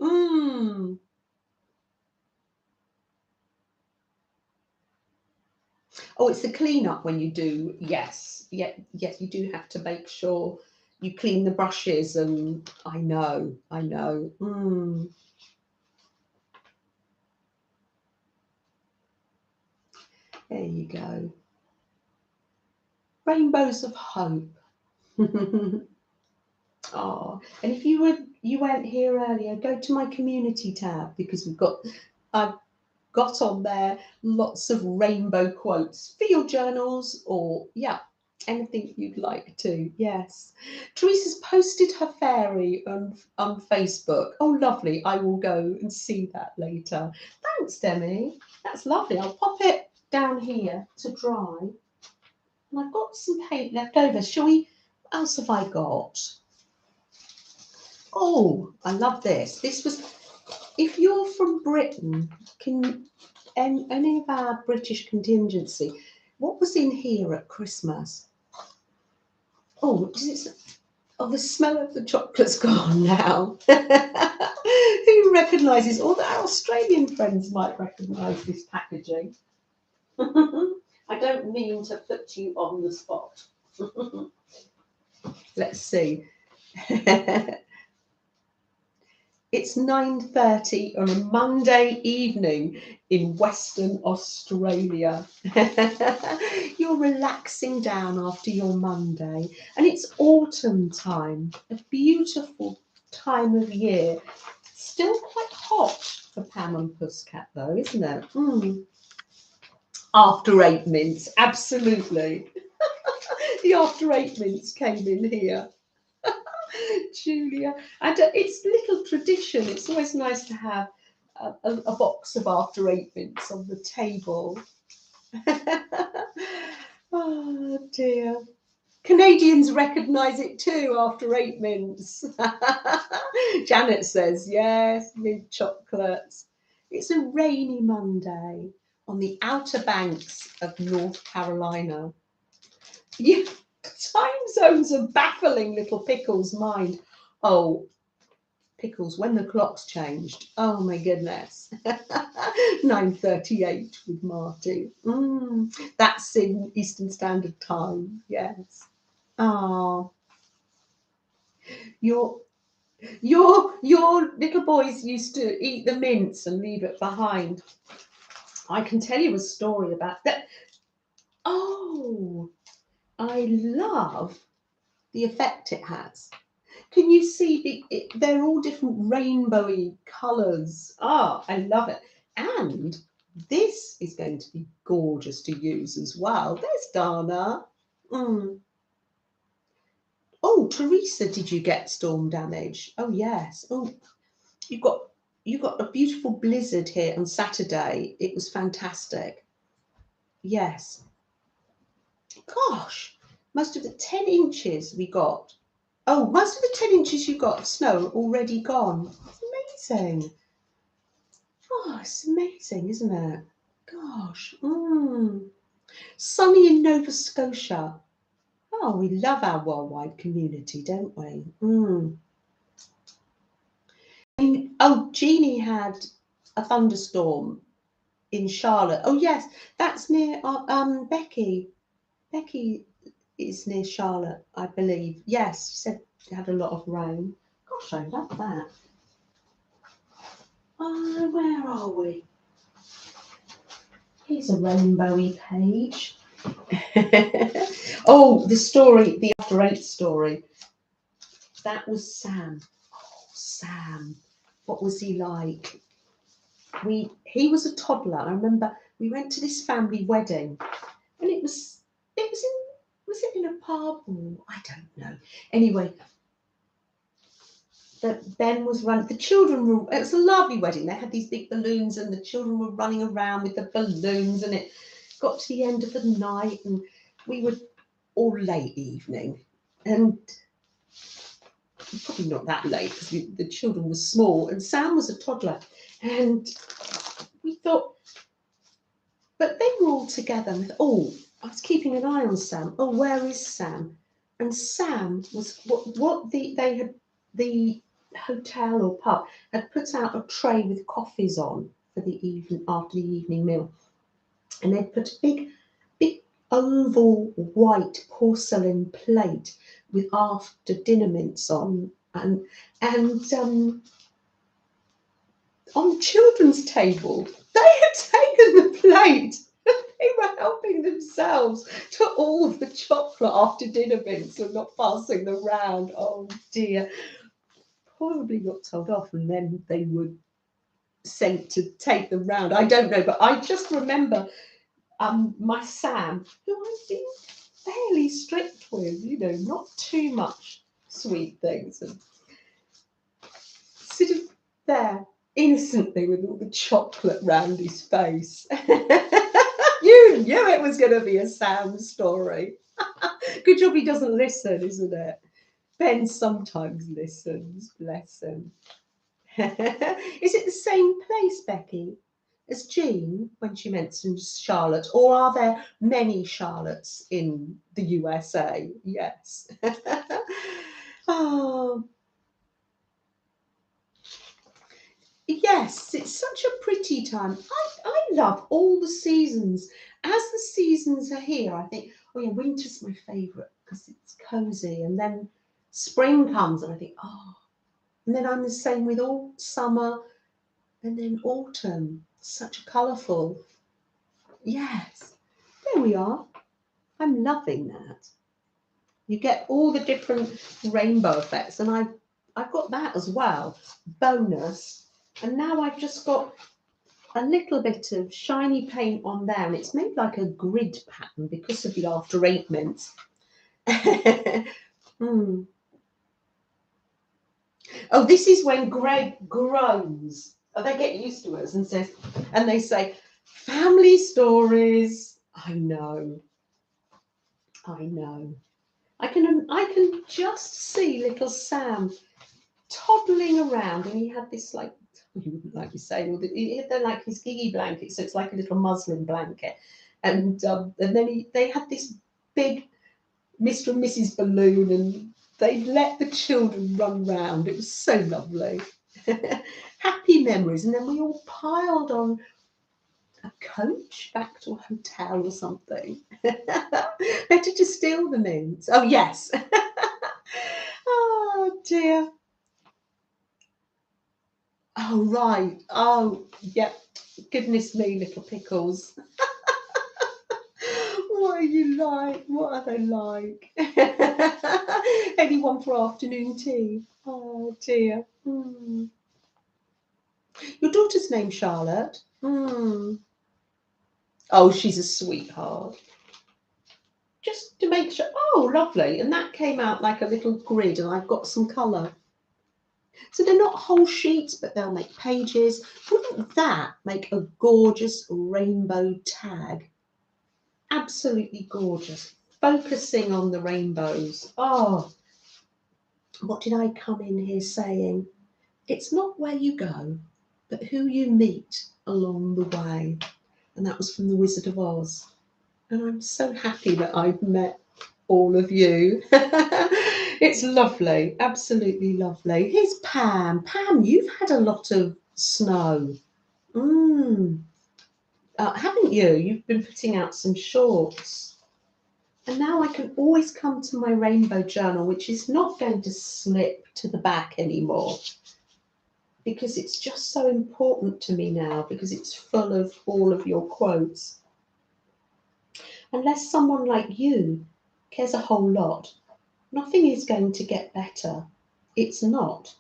Oh, it's the cleanup when you do. Yes, yes, you do have to make sure you clean the brushes, and I know. There you go. Rainbows of hope. Oh, and if you weren't here earlier, go to my community tab because I've got on there lots of rainbow quotes for your journals or anything you'd like to. Yes, Teresa's posted her fairy on Facebook. Oh, lovely. I will go and see that later. Thanks, Demi. That's lovely. I'll pop it down here to dry. And I've got some paint left over. Shall we? What else have I got? Oh, I love this. This was, if you're from Britain, any of our British contingency, what was in here at Christmas? Oh, the smell of the chocolate's gone now. Who recognises, or our Australian friends might recognise this packaging. I don't mean to put you on the spot. Let's see. It's 9:30 on a Monday evening in Western Australia. You're relaxing down after your Monday, and it's autumn time, a beautiful time of year. Still quite hot for Pam and Pusscat though, isn't it? After 8 mints, absolutely. The after 8 mints came in here. Julia, and it's little tradition. It's always nice to have a box of after 8 mints on the table. Oh dear. Canadians recognise it too after 8 mints. Janet says, yes, mint chocolates. It's a rainy Monday on the Outer Banks of North Carolina. Yeah, time stones are baffling little Pickle's mind. Oh, Pickles, when the clocks changed. Oh my goodness. 9:38 with Marty. That's in Eastern Standard Time. Yes. Oh, your your little boys used to eat the mince and leave it behind. I can tell you a story about that. Oh, I love the effect it has. Can you see they're all different rainbowy colours? Ah, I love it. And this is going to be gorgeous to use as well. There's Dana. Oh, Teresa, did you get storm damage? Oh yes. Oh, you got you got a beautiful blizzard here on Saturday. It was fantastic. Yes. Gosh, most of the 10 inches we got. Oh, most of the 10 inches you got of snow are already gone. It's amazing. Oh, it's amazing, isn't it? Gosh. Sunny in Nova Scotia. Oh, we love our worldwide community, don't we? Oh, Jeannie had a thunderstorm in Charlotte. Oh, yes, that's near Becky. Becky is near Charlotte, I believe. Yes, she said she had a lot of rain. Gosh, I love that. Oh, where are we? Here's a rainbowy page. Oh, the story, the After 8 story. That was Sam. Oh, Sam. What was he like? He was a toddler. I remember we went to this family wedding, and it was it in a pub or I don't know. Anyway, that Ben was running. The children were. It was a lovely wedding. They had these big balloons, and the children were running around with the balloons. And it got to the end of the night, and we were all late evening, and probably not that late because the children were small, and Sam was a toddler, and we thought, but they were all together. And I was keeping an eye on Sam. Oh, where is Sam? And Sam was the hotel or pub had put out a tray with coffees on for the evening after the evening meal, and they'd put a big oval white porcelain plate with after dinner mints on, and on the children's table they had taken the plate. They were helping themselves to all the chocolate after dinner mints and not passing them round. Oh dear. Probably got told off and then they were sent to take them round. I don't know, but I just remember my Sam, who I've been fairly strict with, not too much sweet things, and sort of there innocently with all the chocolate round his face. You knew it was going to be a Sam story. Good job he doesn't listen, isn't it? Ben sometimes listens, bless him. Is it the same place, Becky, as Jean when she mentions Charlotte, or are there many Charlottes in the USA? Yes. Oh, yes, it's such a pretty time. I love all the seasons. As the seasons are here, I think, oh yeah, winter's my favourite because it's cosy, and then spring comes, and I think, oh, and then I'm the same with all summer, and then autumn. Such a colourful. Yes, there we are. I'm loving that. You get all the different rainbow effects, and I've got that as well. Bonus. And now I've just got a little bit of shiny paint on there, and it's made like a grid pattern because of the After 8 mints. Oh, this is when Greg groans. Oh, they get used to us and they say, family stories. I know. I can just see little Sam toddling around, and he had this like you wouldn't like me saying, he had like his giggy blanket, so it's like a little muslin blanket, and then they had this big Mr. and Mrs. Balloon, and they let the children run round. It was so lovely. Happy memories. And then we all piled on a coach back to a hotel or something. Better to steal them in. Oh, yes. Oh, dear. Oh, right. Oh, yep. Goodness me, little pickles. What are you like? What are they like? Anyone for afternoon tea? Oh, dear. Mm. Your daughter's named Charlotte? Mm. Oh, she's a sweetheart. Just to make sure. Oh, lovely. And that came out like a little grid, and I've got some colour. So they're not whole sheets, but they'll make pages. Wouldn't that make a gorgeous rainbow tag? Absolutely gorgeous. Focusing on the rainbows. Oh, what did I come in here saying? It's not where you go, but who you meet along the way. And that was from The Wizard of Oz. And I'm so happy that I've met all of you. It's lovely, absolutely lovely. Here's Pam. Pam, you've had a lot of snow. Haven't you? You've been putting out some shorts. And now I can always come to my rainbow journal, which is not going to slip to the back anymore, because it's just so important to me now, because it's full of all of your quotes. Unless someone like you cares a whole lot, nothing is going to get better. It's not.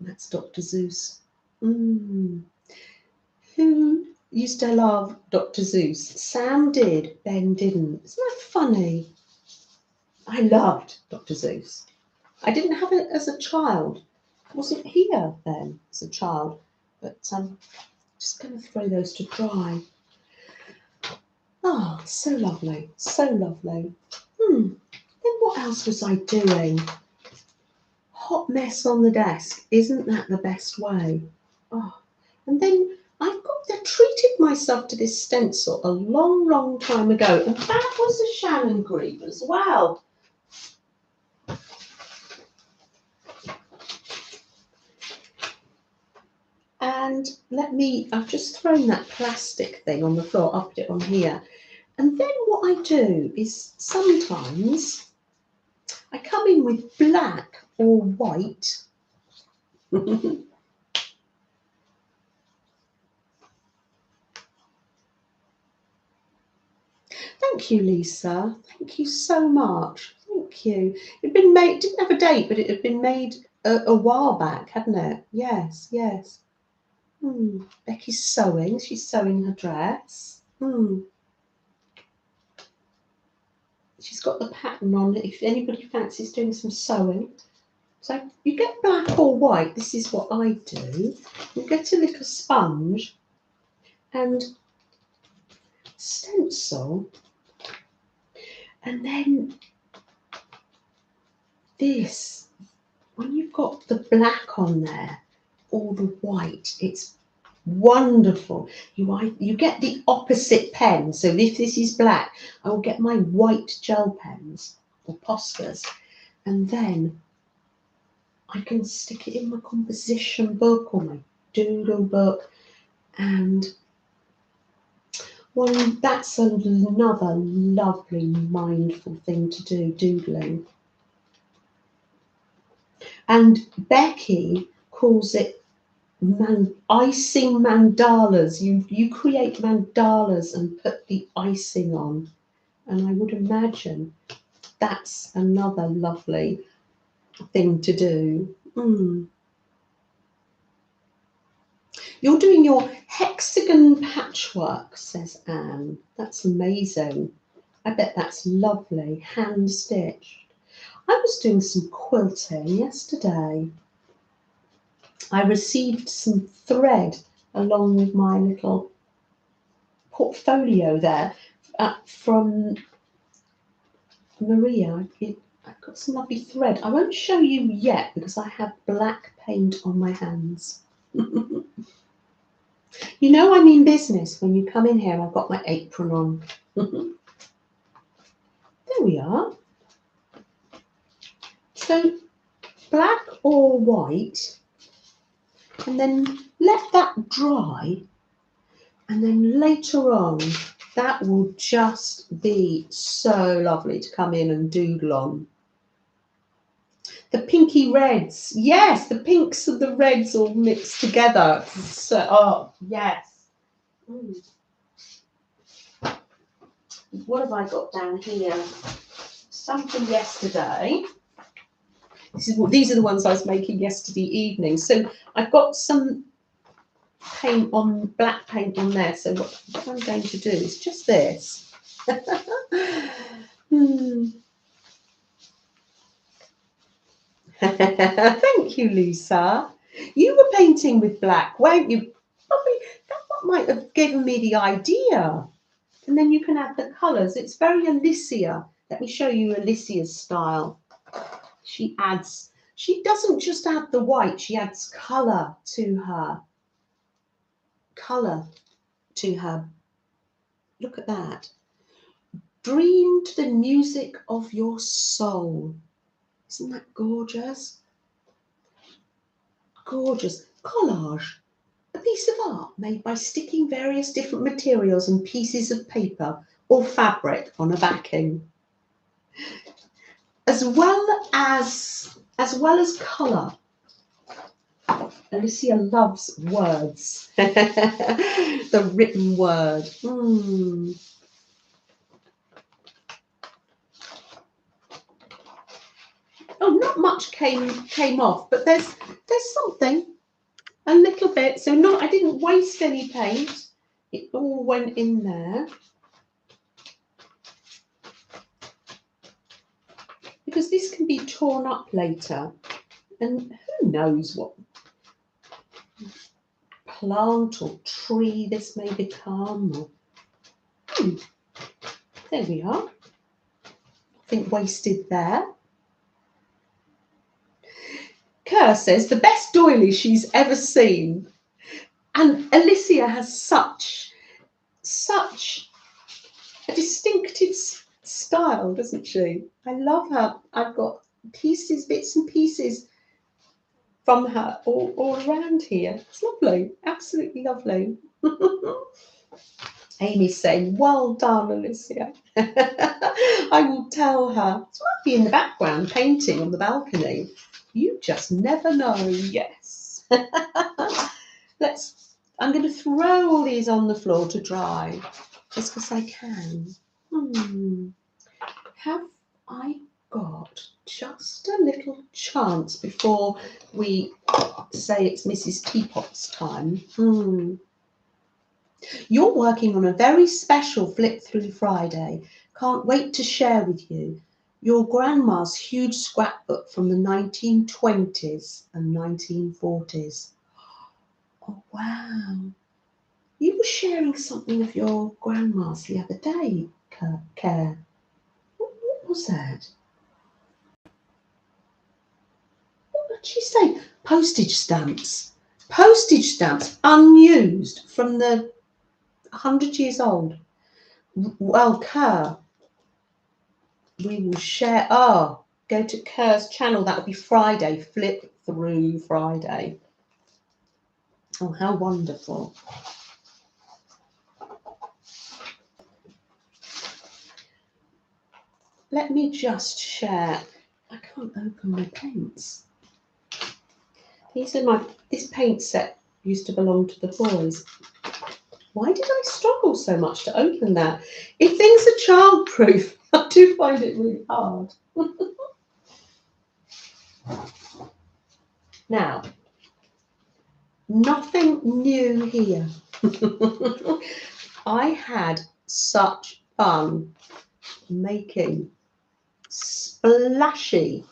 That's Dr. Seuss. Who used to love Dr. Seuss? Sam did, Ben didn't. Isn't that funny? I loved Dr. Seuss. I didn't have it as a child. I wasn't here then as a child. But I'm just going to throw those to dry. Oh, so lovely. So lovely. Then what else was I doing? Hot mess on the desk. Isn't that the best way? Oh, and then I treated myself to this stencil a long, long time ago. And that was a Shannon green as well. And I've just thrown that plastic thing on the floor. I'll put it on here. And then what I do is sometimes I come in with black or white. Thank you, Lisa. Thank you so much. Thank you. It'd been made, didn't have a date, but it had been made a while back, hadn't it? Yes, yes. Becky's sewing. She's sewing her dress. She's got the pattern on it if anybody fancies doing some sewing. So you get black or white. This is what I do. You get a little sponge and stencil, and then this, when you've got the black on there or the white, it's wonderful. You get the opposite pen. So if this is black, I will get my white gel pens or posters, and then I can stick it in my composition book or my doodle book, and that's another lovely mindful thing to do, doodling. And Becky calls it icing mandalas. You create mandalas and put the icing on, and I would imagine that's another lovely thing to do. You're doing your hexagon patchwork, says Anne. That's amazing. I bet that's lovely, hand stitched. I was doing some quilting yesterday. I received some thread along with my little portfolio there from Maria. I've got some lovely thread. I won't show you yet because I have black paint on my hands. You know I mean business when you come in here and I've got my apron on. There we are. So black or white, and then let that dry, and then later on that will just be so lovely to come in and doodle on. The pinky reds, yes, the pinks and the reds all mixed together. So, oh yes. What have I got down here? Something yesterday. These are the ones I was making yesterday evening. So I've got some paint on, black paint on there. So what I'm going to do is just this. Thank you, Lisa. You were painting with black, weren't you? Probably that might have given me the idea. And then you can add the colours. It's very Alicia. Let me show you Alicia's style. She doesn't just add the white, she adds colour to her. Colour to her. Look at that. Dream to the music of your soul. Isn't that gorgeous? Gorgeous. Collage. A piece of art made by sticking various different materials and pieces of paper or fabric on a backing. As well as colour. Alicia loves words. The written word. Oh, not much came off, but there's something, a little bit. So I didn't waste any paint. It all went in there. Because this can be torn up later, and who knows what plant or tree this may become. There we are. Nothing wasted there. Kerr says the best doily she's ever seen, and Alicia has such a distinctive style, doesn't she? I love her. I've got bits and pieces from her all around here. It's lovely, absolutely lovely. Amy's saying, well done, Alicia. I will tell her. She might be in the background painting on the balcony. You just never know. Yes. I'm going to throw all these on the floor to dry, just because I can. Have I got just a little chance before we say it's Mrs. Teapot's time? You're working on a very special Flip Through Friday. Can't wait to share with you your grandma's huge scrapbook from the 1920s and 1940s. Oh, wow. You were sharing something of your grandma's the other day, Claire. What was that? What did she say? Postage stamps. Postage stamps, unused, from the 100 years old. Well, Kerr, we will share. Go to Kerr's channel. That will be Friday, Flip Through Friday. Oh, how wonderful. Let me just share. I can't open my paints. This paint set used to belong to the boys. Why did I struggle so much to open that? If things are childproof, I do find it really hard. Now, nothing new here. I had such fun making splashy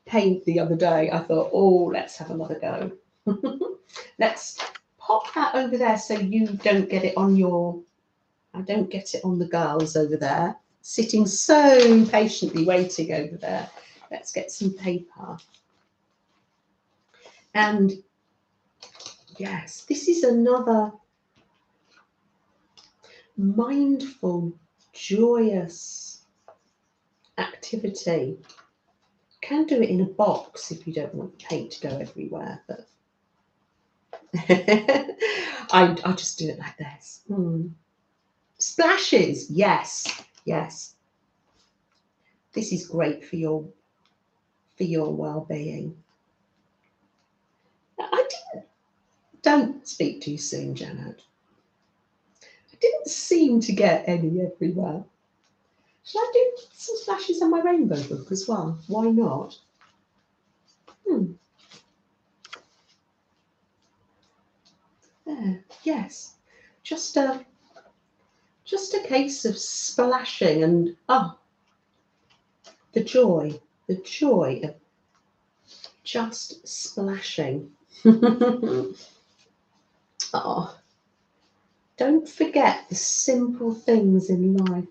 paint the other day. I thought, oh, let's have another go. Let's pop that over there so you don't get it on I don't get it on the girls over there, sitting so patiently waiting over there. Let's get some paper. And yes, this is another mindful, joyous activity. can do it in a box if you don't want paint to go everywhere, but I just do it like this. Splashes, yes, yes. This is great for your well-being. Don't speak too soon, Janet. I didn't seem to get any everywhere. Shall I do some splashes on my rainbow book as well? Why not? There, yes. Just a case of splashing and the joy of just splashing. Oh, don't forget the simple things in life.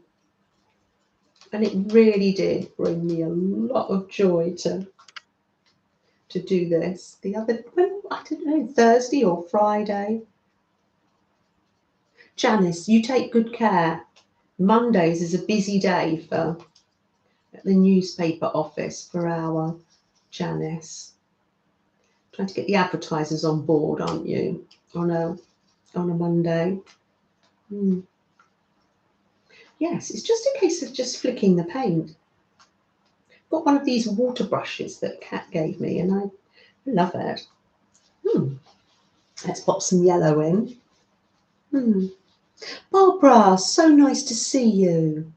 And it really did bring me a lot of joy to do this. I don't know, Thursday or Friday. Janice, you take good care. Mondays is a busy day for the newspaper office for our Janice. Trying to get the advertisers on board, aren't you? On a Monday. Yes, it's just a case of just flicking the paint. Got one of these water brushes that Kat gave me, and I love it. Let's pop some yellow in. Barbara, so nice to see you.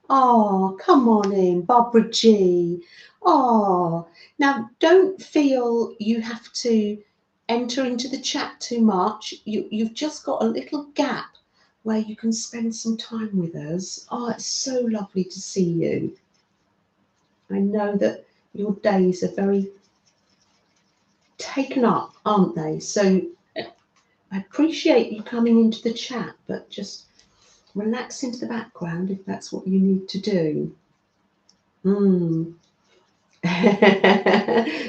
Oh, come on in, Barbara G. Oh, now don't feel you have to enter into the chat too much. You've just got a little gap where you can spend some time with us. Oh, it's so lovely to see you. I know that your days are very taken up, aren't they? So I appreciate you coming into the chat, but just relax into the background if that's what you need to do.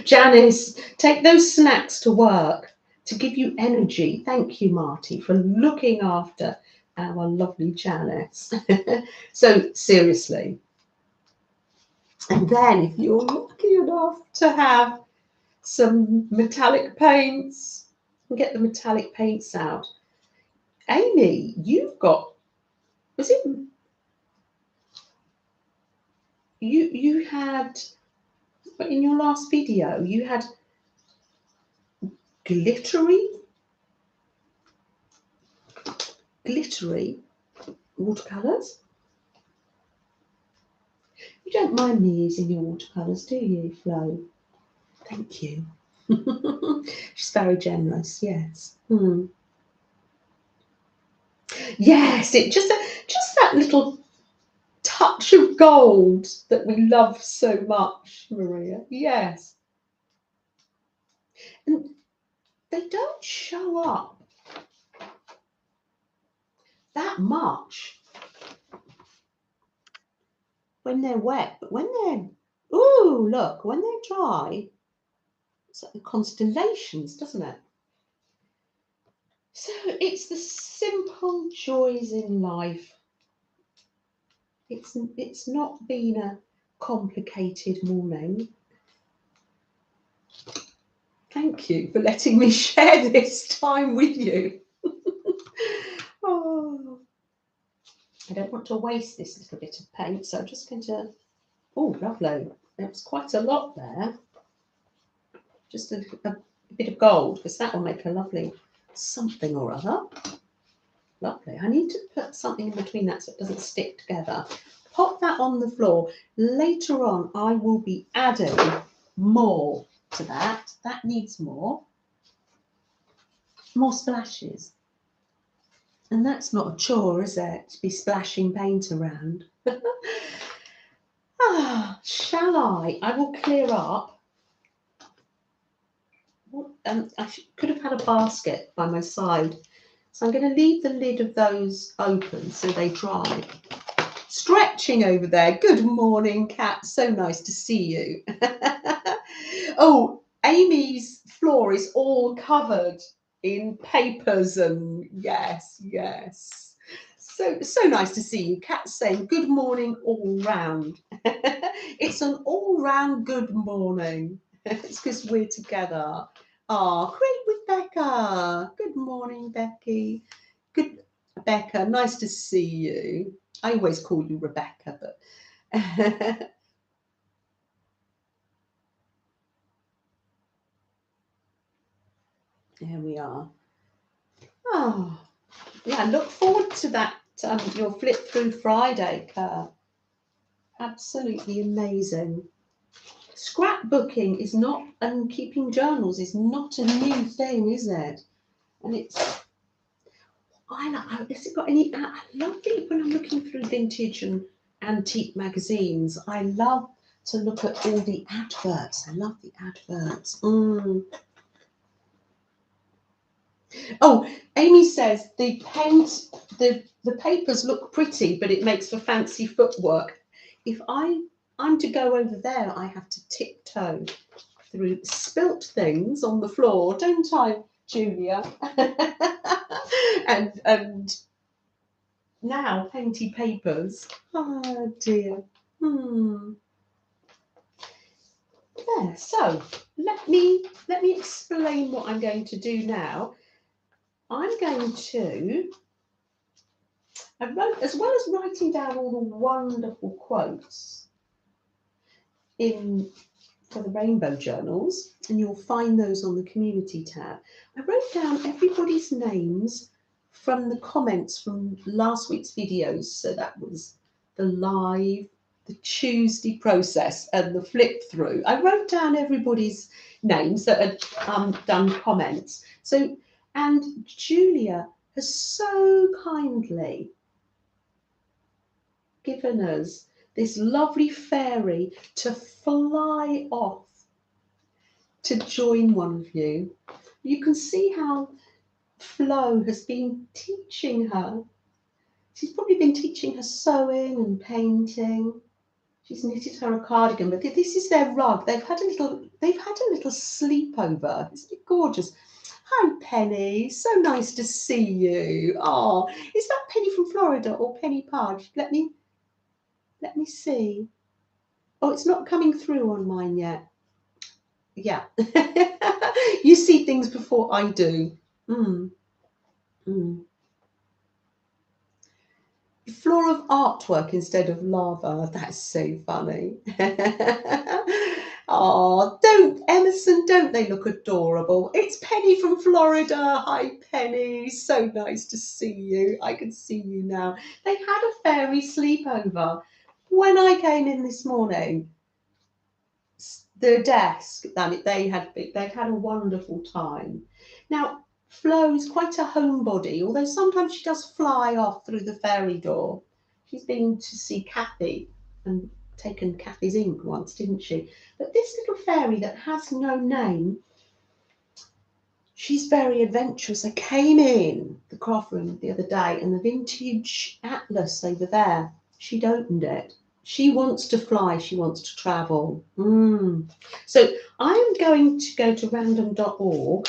Janice, take those snacks to work to give you energy. Thank you, Marty, for looking after our lovely Janice. So seriously. And then if you're lucky enough to have some metallic paints, and get the metallic paints out. Amy, you've got, was it, you had, in your last video, you had glittery watercolours. You don't mind me using your watercolours, do you, Flo? Thank you. She's very generous, yes. Yes, it just that little touch of gold that we love so much, Maria. Yes. And they don't show up that much when they're wet, but when they're, look, when they're dry, it's like the constellations, doesn't it? So it's the simple joys in life. It's not been a complicated morning. Thank you for letting me share this time with you. Oh, I don't want to waste this little bit of paint, so I'm just going to, oh, lovely. There's quite a lot there. Just a bit of gold, because that will make a lovely something or other. Lovely. I need to put something in between that so it doesn't stick together. Pop that on the floor. Later on, I will be adding more to that. That needs more splashes. And that's not a chore, is it? To be splashing paint around. Shall I? I will clear up. I could have had a basket by my side. So I'm going to leave the lid of those open so they dry. Stretching over there. Good morning, Kat. So nice to see you. Oh, Amy's floor is all covered in papers and yes. So nice to see you. Kat's saying good morning all round. It's an all round good morning. It's because we're together. Ah, great with Becca. Good morning, Becky. Good, Becca. Nice to see you. I always call you Rebecca, but there we are. Oh, yeah. Look forward to that. Your flip through Friday, Kurt. Absolutely amazing. Scrapbooking is not, and keeping journals is not a new thing, is it? And it's, has it got any, I love it when I'm looking through vintage and antique magazines. I love to look at all the adverts. I love the adverts. Oh, Amy says the paint, the papers look pretty, but it makes for fancy footwork. If I'm to go over there, I have to tiptoe through spilt things on the floor, don't I, Julia? and now painty papers. Oh dear. Yeah, so let me explain what I'm going to do now. I'm going to, I wrote, as well as writing down all the wonderful quotes in for the rainbow journals, and you'll find those on the community tab. I wrote down everybody's names from the comments from last week's videos. So that was the live, the Tuesday process, and the flip through. I wrote down everybody's names that had done comments. So, and Julia has so kindly given us this lovely fairy to fly off to join one of you. You can see how Flo has been teaching her. She's probably been teaching her sewing and painting. She's knitted her a cardigan, but this is their rug. They've had a little sleepover. Isn't it gorgeous? Hi, Penny. So nice to see you. Oh, is that Penny from Florida or Penny Pudge? Let me see. Oh, it's not coming through on mine yet. Yeah. You see things before I do. Mm. Floor of artwork instead of lava. That's so funny. Oh, don't, Emerson, don't they look adorable? It's Penny from Florida. Hi, Penny. So nice to see you. I can see you now. They had a fairy sleepover. When I came in this morning, the desk, they've had a wonderful time. Now, Flo is quite a homebody, although sometimes she does fly off through the fairy door. She's been to see Kathy and taken Kathy's ink once, didn't she? But this little fairy that has no name, she's very adventurous. I came in the craft room the other day and the vintage atlas over there, she'd opened it. She wants to fly, she wants to travel. So I'm going to go to random.org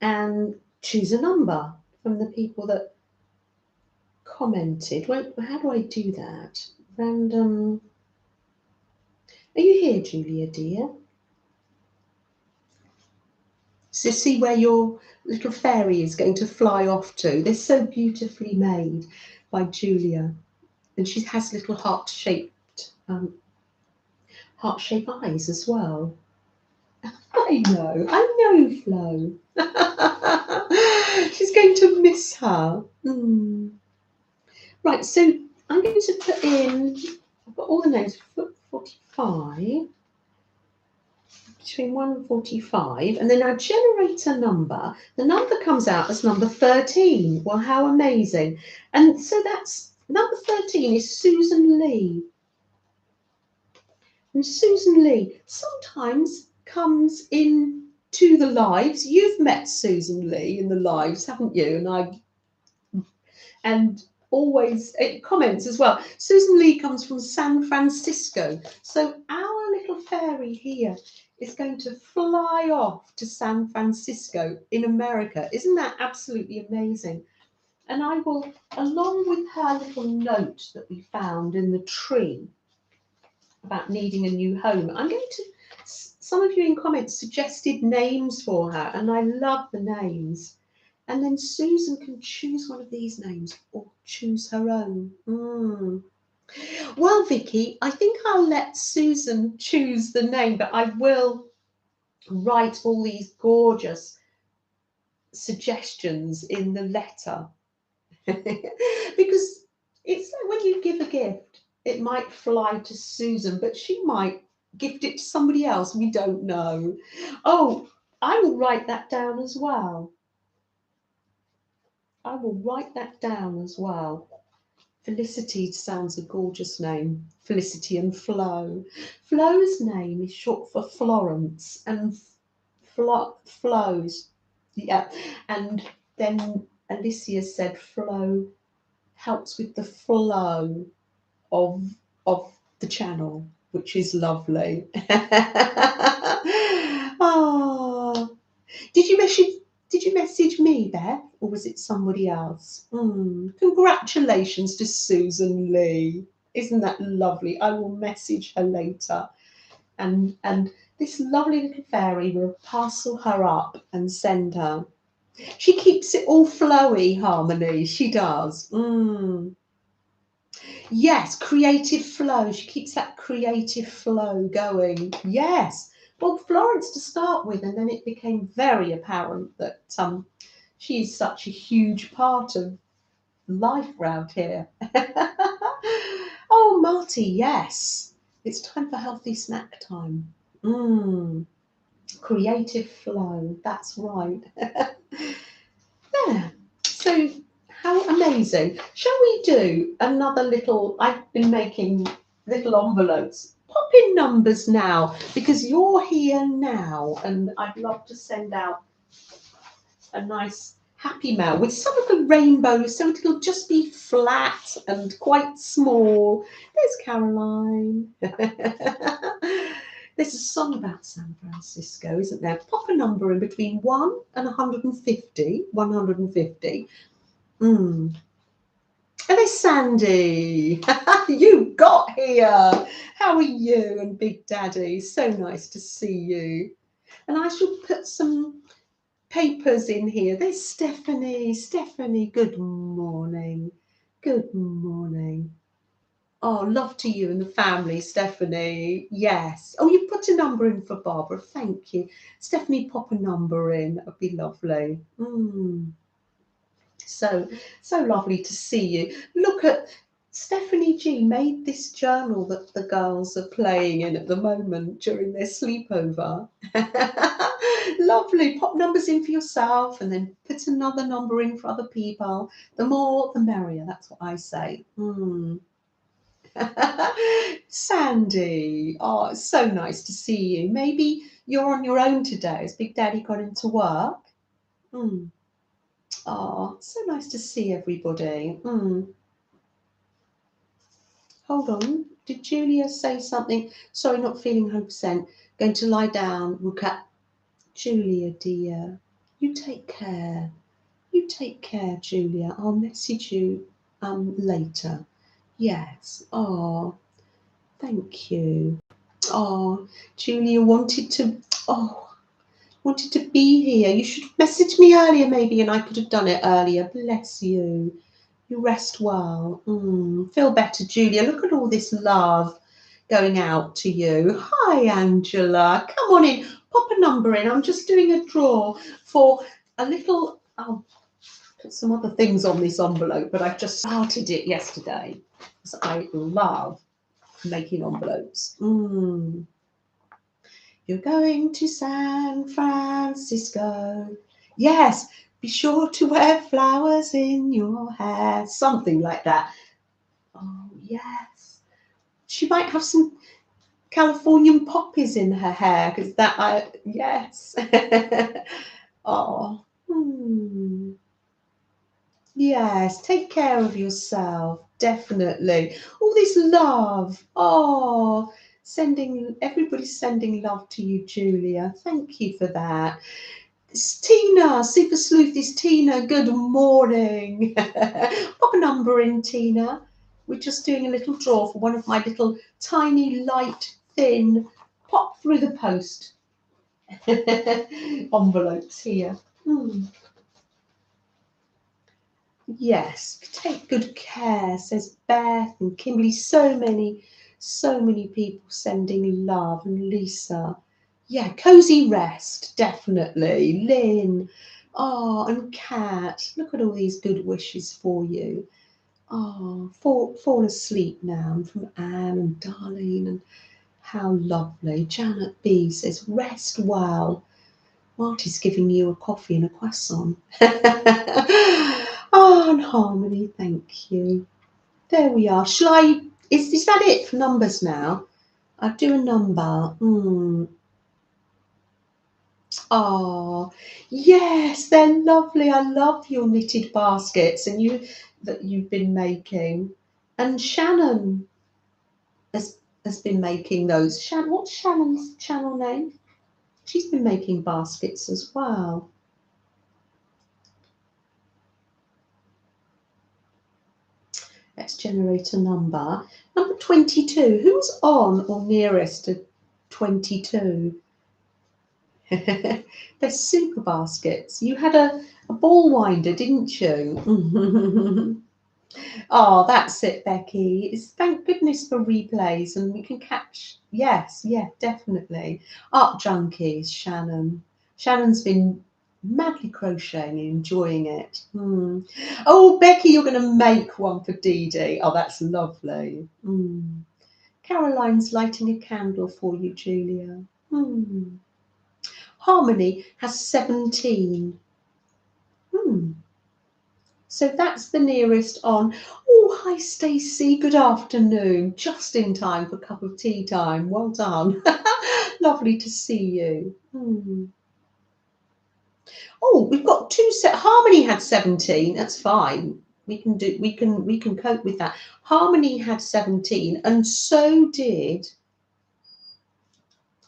and choose a number from the people that commented. Well, how do I do that? Random. Are you here, Julia, dear? So see where your little fairy is going to fly off to. They're so beautifully made by Julia. And she has little heart-shaped eyes as well. I know, Flo. She's going to miss her. Right, so I'm going to put in, I've got all the names, 45, between 1 and 45, and then I generate a number. The number comes out as number 13. Well, how amazing. And so that's, number 13 is Susan Lee. And Susan Lee sometimes comes in to the lives. You've met Susan Lee in the lives, haven't you? And always it comments as well. Susan Lee comes from San Francisco. So our little fairy here is going to fly off to San Francisco in America. Isn't that absolutely amazing? And I will, along with her little note that we found in the tree about needing a new home, I'm going to, some of you in comments suggested names for her, and I love the names. And then Susan can choose one of these names or choose her own. Well, Vicky, I think I'll let Susan choose the name, but I will write all these gorgeous suggestions in the letter. Because it's like when you give a gift, it might fly to Susan, but she might gift it to somebody else. We don't know. Oh, I will write that down as well. I will write that down as well. Felicity sounds a gorgeous name. Felicity and Flo. Flo's name is short for Florence, and Flo's, yeah. And then Alicia said Flo helps with the flow of the channel, which is lovely. Oh, did you message me, Beth, or was it somebody else? Congratulations to Susan Lee. Isn't that lovely? I will message her later. And this lovely little fairy will parcel her up and send her. She keeps it all flowy, Harmony. She does. Yes, creative flow. She keeps that creative flow going. Yes. Well, Florence to start with, and then it became very apparent that she is such a huge part of life round here. Oh, Marty, yes. It's time for healthy snack time. Creative flow. That's right. Yeah. So how amazing. Shall we do another little, I've been making little envelopes. Pop in numbers now because you're here now and I'd love to send out a nice happy mail with some of the rainbows so it'll just be flat and quite small. There's Caroline. There's a song about San Francisco, isn't there? Pop a number in between 1 and 150. 150. And there's Sandy. You got here. How are you and Big Daddy? So nice to see you. And I shall put some papers in here. There's Stephanie. Stephanie, good morning. Good morning. Oh, love to you and the family, Stephanie. Yes. Oh, you put a number in for Barbara. Thank you. Stephanie, pop a number in. That would be lovely. So lovely to see you. Look at Stephanie G made this journal that the girls are playing in at the moment during their sleepover. Lovely. Pop numbers in for yourself and then put another number in for other people. The more, the merrier. That's what I say. Sandy, oh, it's so nice to see you. Maybe you're on your own today. Has Big Daddy got into work? Oh, so nice to see everybody. Hold on. Did Julia say something? Sorry, not feeling 100%. Going to lie down. Look at Julia, dear. You take care. You take care, Julia. I'll message you later. Yes. Oh, thank you. Oh, Julia wanted to be here. You should message me earlier maybe and I could have done it earlier. Bless you. You rest well. Feel better, Julia. Look at all this love going out to you. Hi, Angela. Come on in. Pop a number in. I'm just doing a draw for a little... I'll put some other things on this envelope, but I've just started it yesterday because I love making envelopes. You're going to San Francisco. Yes, be sure to wear flowers in your hair. Something like that. Oh, yes. She might have some Californian poppies in her hair because yes. Oh, yes. Take care of yourself. Definitely. All this love. Oh, everybody's sending love to you, Julia. Thank you for that. It's Tina, Super Sleuth is Tina. Good morning. Pop a number in, Tina. We're just doing a little draw for one of my little tiny, light, thin, pop through the post envelopes here. Yes, take good care, says Beth and Kimberly. So many people sending love. And Lisa. Yeah, cozy rest, definitely. Lynn. Oh, and Kat. Look at all these good wishes for you. Oh, fall asleep now. And from Anne and Darlene. And how lovely. Janet B says, rest well. Marty's giving you a coffee and a croissant. Oh, and Harmony, thank you. There we are. Is that it for numbers now? I'll do a number. Oh, yes, they're lovely. I love your knitted baskets and that you've been making. And Shannon has been making those. What's Shannon's channel name? She's been making baskets as well. Let's generate a number. Number 22. Who's on or nearest to 22? They're super baskets. You had a ball winder, didn't you? Oh, that's it, Becky. Thank goodness for replays and we can catch. Yes, yeah, definitely. Art junkies, Shannon. Shannon's been madly crocheting and enjoying it. Oh, Becky, you're going to make one for Dee Dee. Oh, that's lovely. Caroline's lighting a candle for you, Julia. Harmony has 17. So that's the nearest on. Oh, hi, Stacey. Good afternoon. Just in time for a cup of tea time. Well done. Lovely to see you. Oh, we've got two set. Harmony had 17. That's fine. We can cope with that. Harmony had 17, and so did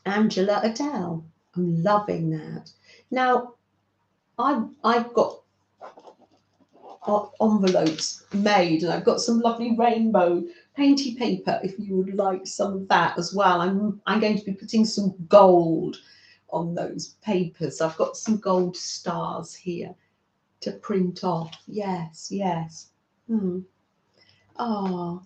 Angela Adele. I'm loving that. Now, I've got envelopes made, and I've got some lovely rainbow painty paper if you would like some of that as well. I'm going to be putting some gold on those papers. I've got some gold stars here to print off. Yes. Ah,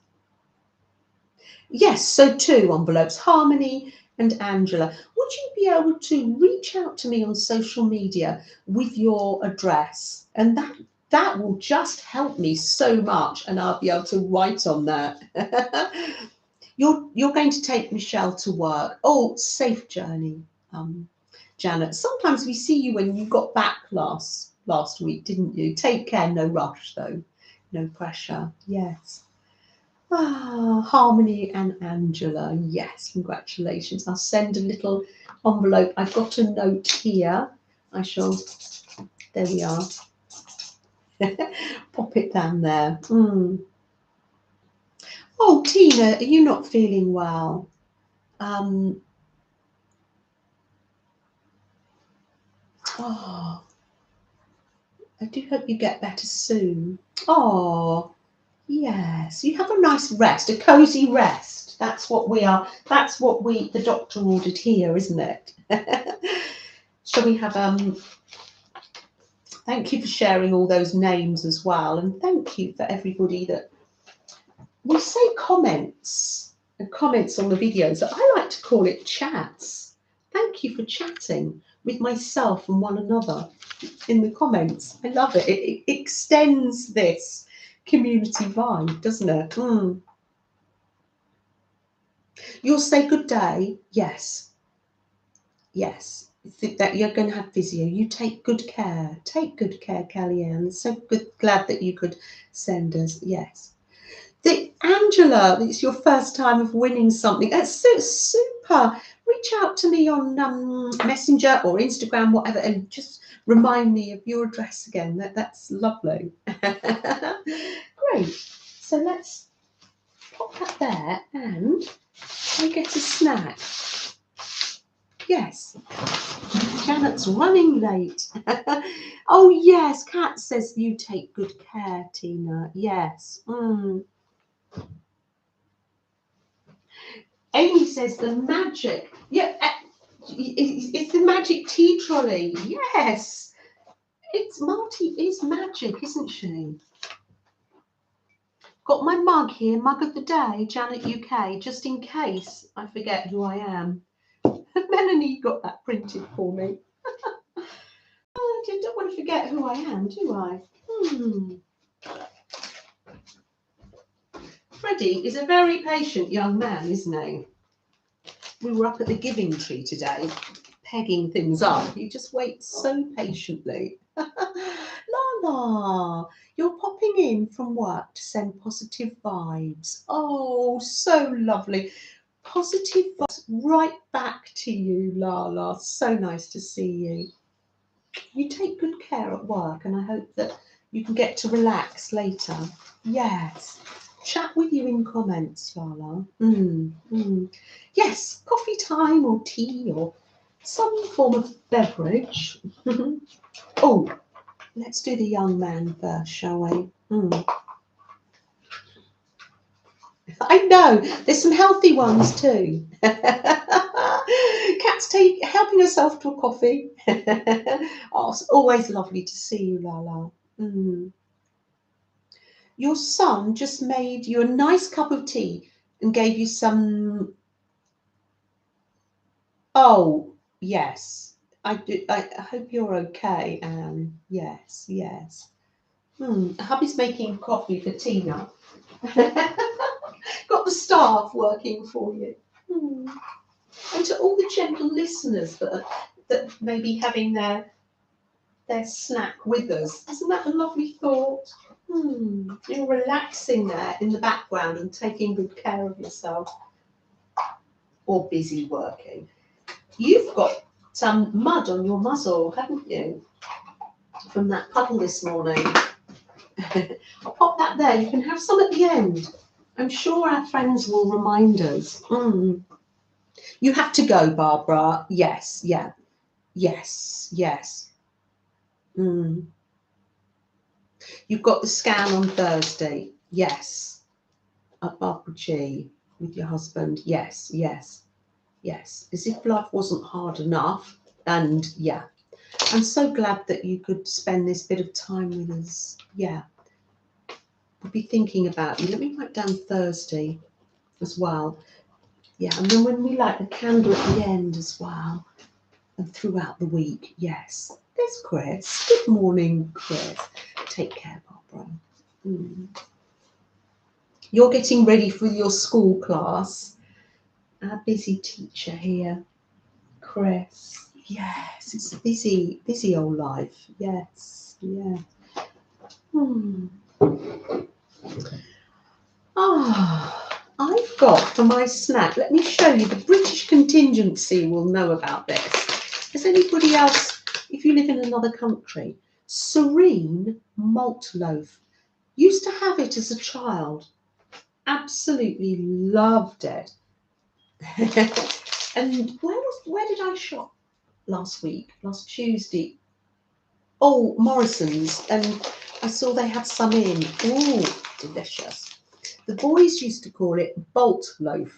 yes, so 2 envelopes, Harmony and Angela. Would you be able to reach out to me on social media with your address? And that will just help me so much, and I'll be able to write on that. You're going to take Michelle to work. Oh, safe journey, Janet. Sometimes we see you when you got back last week, didn't you? Take care, no rush though, no pressure. Yes. Ah, Harmony and Angela. Yes, congratulations. I'll send a little envelope. I've got a note here. There we are. Pop it down there. Oh, Tina, are you not feeling well? Oh, I do hope you get better soon. Oh, yes, you have a nice rest, a cozy rest. That's what we are. That's what the doctor ordered here, isn't it? Shall we have thank you for sharing all those names as well, and thank you for everybody that we say comments and comments on the videos. I like to call it chats. Thank you for chatting with myself and one another in the comments. I love it. It extends this community vibe, doesn't it? You'll say good day. Yes. That you're going to have physio. You take good care. Take good care, Kellyanne. It's so good. Glad that you could send us. Yes. Angela, it's your first time of winning something. That's so super. Reach out to me on Messenger or Instagram, whatever, and just remind me of your address again. That's lovely. Great. So let's pop that there, and I get a snack. Yes. Janet's running late. Oh yes, Kat says you take good care, Tina. Yes. Amy says the magic. Yeah, it's the magic tea trolley. Yes. It's Marty is magic, isn't she? Got my mug here, mug of the day, Janet UK, just in case I forget who I am. Melanie got that printed for me. Oh, I don't want to forget who I am, do I? Freddie is a very patient young man, isn't he? We were up at the giving tree today, pegging things up. He just waits so patiently. Lala, you're popping in from work to send positive vibes. Oh, so lovely. Positive vibes right back to you, Lala. So nice to see you. You take good care at work, and I hope that you can get to relax later. Yes. Chat with you in comments, Lala. Yes, coffee time or tea or some form of beverage. Oh, let's do the young man first, shall we? I know, there's some healthy ones too. Kat's helping herself to a coffee. Oh, it's always lovely to see you, Lala. Your son just made you a nice cup of tea and gave you some. Oh, yes. I do. I hope you're okay, Anne. Yes, yes. Hubby's making coffee for Tina. Got the staff working for you. And to all the gentle listeners that may be having their snack with us. Isn't that a lovely thought? You're relaxing there in the background and taking good care of yourself. Or busy working. You've got some mud on your muzzle, haven't you? From that puddle this morning. I'll pop that there. You can have some at the end. I'm sure our friends will remind us. You have to go, Barbara. Yes, yeah. Yes, yes. You've got the scan on Thursday. Yes. At Barbara G with your husband. Yes, yes, yes. As if life wasn't hard enough. And yeah, I'm so glad that you could spend this bit of time with us. Yeah. We'll be thinking about you. Let me write down Thursday as well. Yeah, and then when we light the candle at the end as well, and throughout the week, yes. There's Chris. Good morning, Chris. Take care, Barbara. You're getting ready for your school class. Our busy teacher here, Chris. Yes, it's a busy old life. Yes, yeah. I've got for my snack, let me show you, the British contingency will know about this. Does anybody else, if you live in another country, serene malt loaf? Used to have it as a child. Absolutely loved it. And where did I shop last Tuesday? Oh, Morrison's, and I saw they had some in. Oh, delicious. The boys used to call it bolt loaf,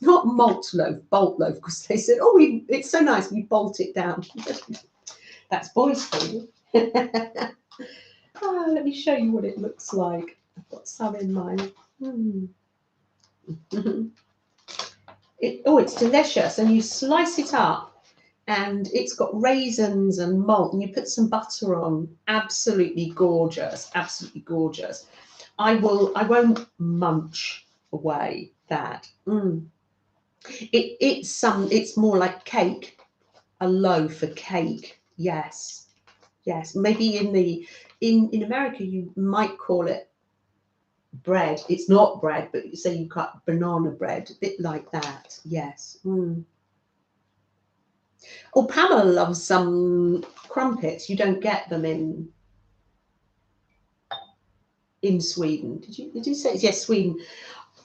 not malt loaf, bolt loaf, because they said, oh, it's so nice, we bolt it down. That's boys for you. Let me show you what it looks like. I've got some in mine. It's delicious, and you slice it up, and it's got raisins and malt, and you put some butter on. Absolutely gorgeous, absolutely gorgeous. I won't munch away that. It's more like cake, a loaf of cake. Yes, yes. Maybe in America you might call it bread. It's not bread, but say you cut banana bread, a bit like that. Yes. Oh, Pamela loves some crumpets. You don't get them in Sweden. Did you say yes, Sweden?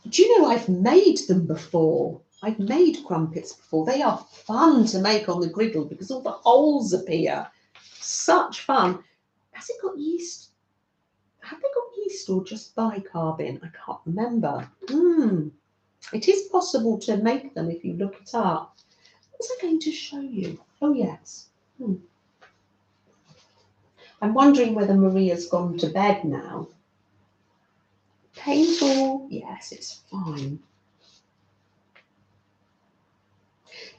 Do you know I've made them before? I've made crumpets before. They are fun to make on the griddle because all the holes appear. Such fun. Has it got yeast? Have they got yeast or just bicarb in? I can't remember. It is possible to make them if you look it up. What was I going to show you? Oh, yes. I'm wondering whether Maria's gone to bed now. Painful? Yes, it's fine.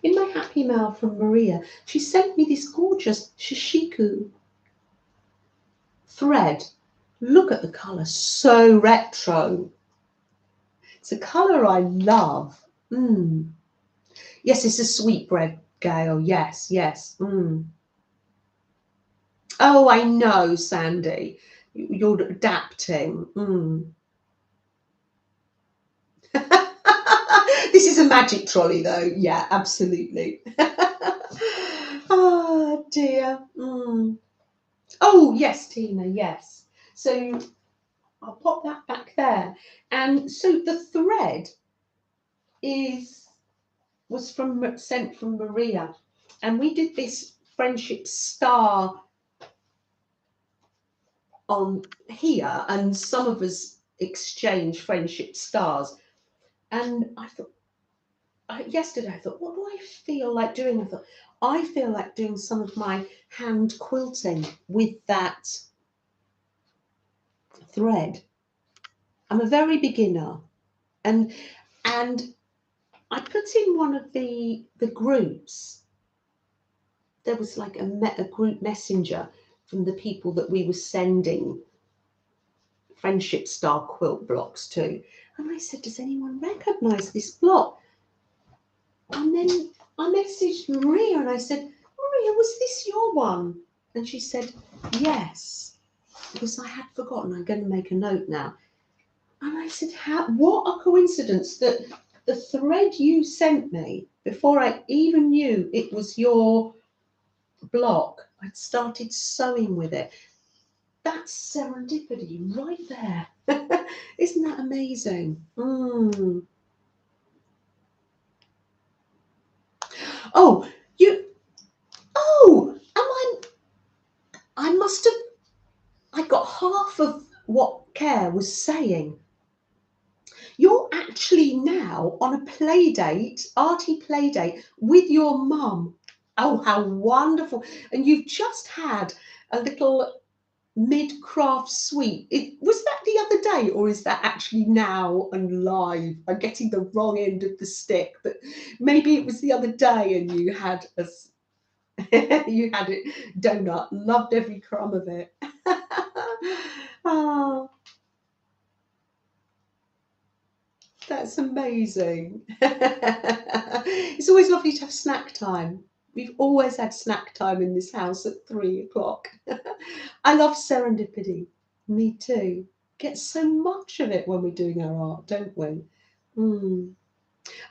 In my happy mail from Maria, she sent me this gorgeous Shishiku thread. Look at the colour, so retro. It's a colour I love. Yes, it's a sweetbread, Gail. Yes, yes. Oh, I know, Sandy. You're adapting. This is a magic trolley, though. Yeah, absolutely. Oh, dear. Oh, yes, Tina, yes. So I'll pop that back there. And so the thread was sent from Maria. And we did this friendship star on here, and some of us exchanged friendship stars. And I thought, yesterday I thought, what do I feel like doing? I thought, I feel like doing some of my hand quilting with that thread. I'm a very beginner, and I put in one of the groups. There was like a group messenger from the people that we were sending friendship star quilt blocks to, and I said, does anyone recognise this block? And then I messaged Maria and I said, Maria, was this your one? And she said, yes, because I had forgotten. I'm going to make a note now. And I said, what a coincidence that the thread you sent me, before I even knew it was your block, I'd started sewing with it. That's serendipity right there. Isn't that amazing? Oh, I must have, I got half of what Care was saying. You're actually now on a play date, arty play date with your mum. Oh, how wonderful. And you've just had a little mid-craft sweet. Was that the other day, or is that actually now and live? I'm getting the wrong end of the stick, but maybe it was the other day and you had you had it donut, loved every crumb of it. Oh, that's amazing. It's always lovely to have snack time. We've always had snack time in this house at 3 o'clock. I love serendipity. Me too. Get so much of it when we're doing our art, don't we? Oh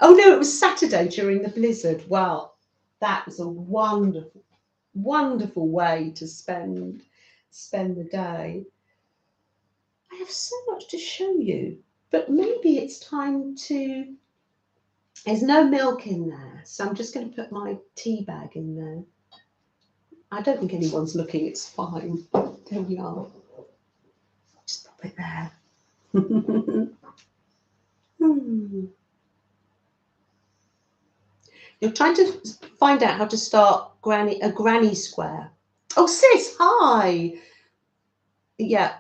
no, it was Saturday during the blizzard. Well, that was a wonderful, wonderful way to spend the day. I have so much to show you, but maybe it's time to. There's no milk in there, so I'm just going to put my tea bag in there. I don't think anyone's looking, it's fine. There we are. Just pop it there. You're trying to find out how to start a granny square. Oh, sis, hi. Yeah,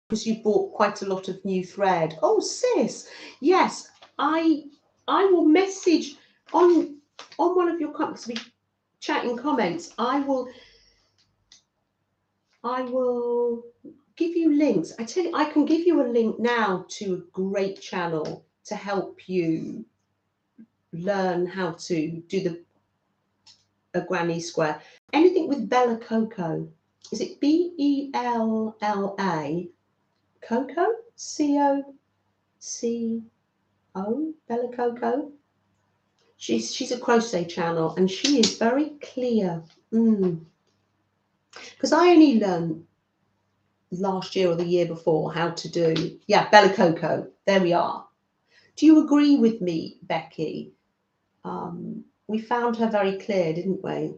because you bought quite a lot of new thread. Oh, sis, yes, I will message on one of your comments. We chat in comments. I will give you links. I tell you, I can give you a link now to a great channel to help you learn how to do a granny square. Anything with Bella Coco. Is it Bella Coco? COCO? Bella Coco? She's a crochet channel and she is very clear. Because I only learned last year or the year before how to do, Bella Coco. There we are. Do you agree with me, Becky? We found her very clear, didn't we?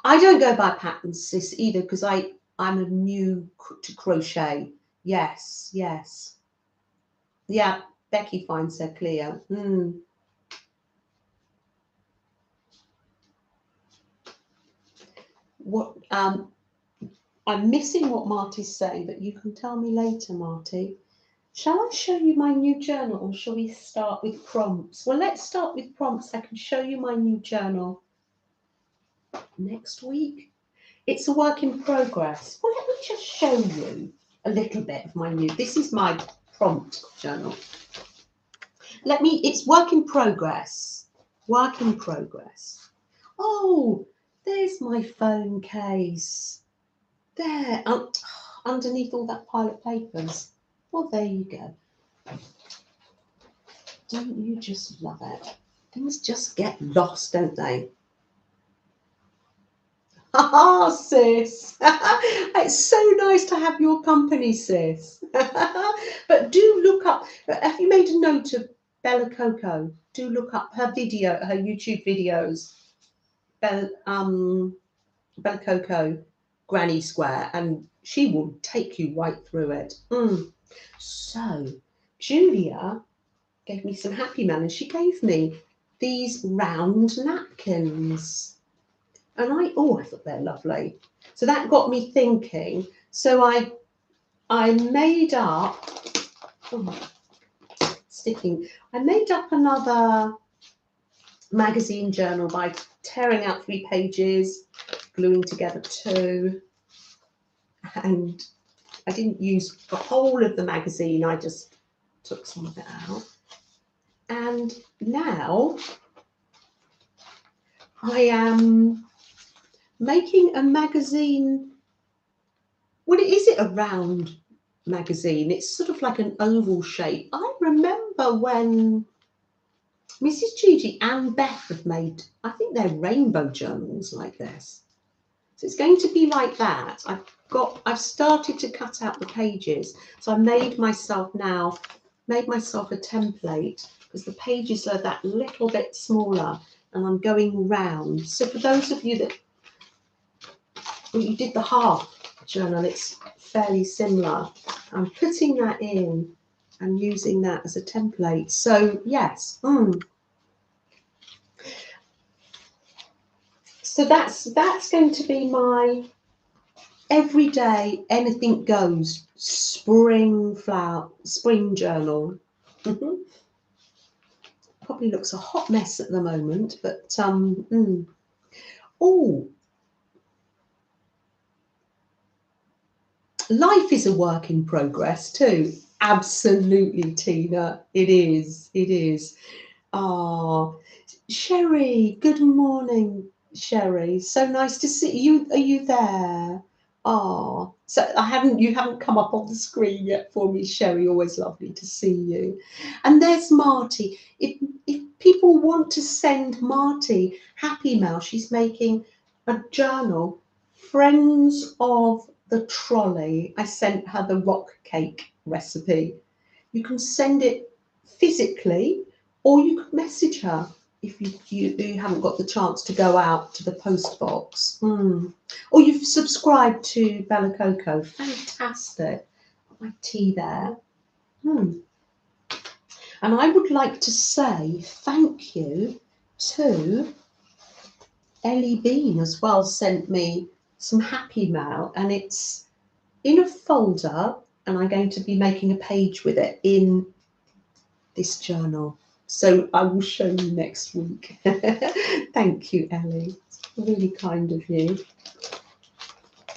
I don't go by patterns, sis, either, because I'm a new to crochet. Yes, yes. Yeah, Becky finds her clear. What I'm missing what Marty's saying, but you can tell me later, Marty. Shall I show you my new journal, or shall we start with prompts? Well, let's start with prompts. I can show you my new journal next week. It's a work in progress. Well, let me just show you a little bit of my new. This is my prompt journal. It's work in progress. Work in progress. Oh, there's my phone case. There, underneath all that pile of papers. Well, there you go. Don't you just love it? Things just get lost, don't they? Ah, sis. It's so nice to have your company, sis. But do look up, have you made a note of Bella Coco? Do look up her YouTube videos. Bella Coco Granny Square, and she will take you right through it. So, Julia gave me some Happy Man, and she gave me these round napkins. And I thought they're lovely. So that got me thinking. So I made up, I made up another magazine journal by tearing out 3 pages, gluing together 2. And I didn't use the whole of the magazine, I just took some of it out. And now I am making a magazine. Well, is it a round magazine? It's sort of like an oval shape. I remember when Mrs. Gigi and Beth have made, I think they're rainbow journals like this. So it's going to be like that. I've started to cut out the pages. So I made myself a template, because the pages are that little bit smaller, and I'm going round. So for those of you that you did the half journal, it's fairly similar. I'm putting that in and using that as a template. So yes. So that's going to be my everyday anything goes spring journal. Probably looks a hot mess at the moment, but life is a work in progress too. Absolutely, Tina. It is. It is. Ah, Sherry, good morning, Sherry. So nice to see you. Are you there? Oh, so you haven't come up on the screen yet for me, Sherry. Always lovely to see you. And there's Marty. If people want to send Marty Happy Mail, she's making a journal, Friends of the Trolley. I sent her the rock cake recipe. You can send it physically, or you could message her if you haven't got the chance to go out to the post box. Or you've subscribed to Bella Coco. Fantastic. My tea there. And I would like to say thank you to Ellie Bean as well, sent me some Happy Mail, and it's in a folder, and I'm going to be making a page with it in this journal. So I will show you next week. Thank you, Ellie. It's really kind of you.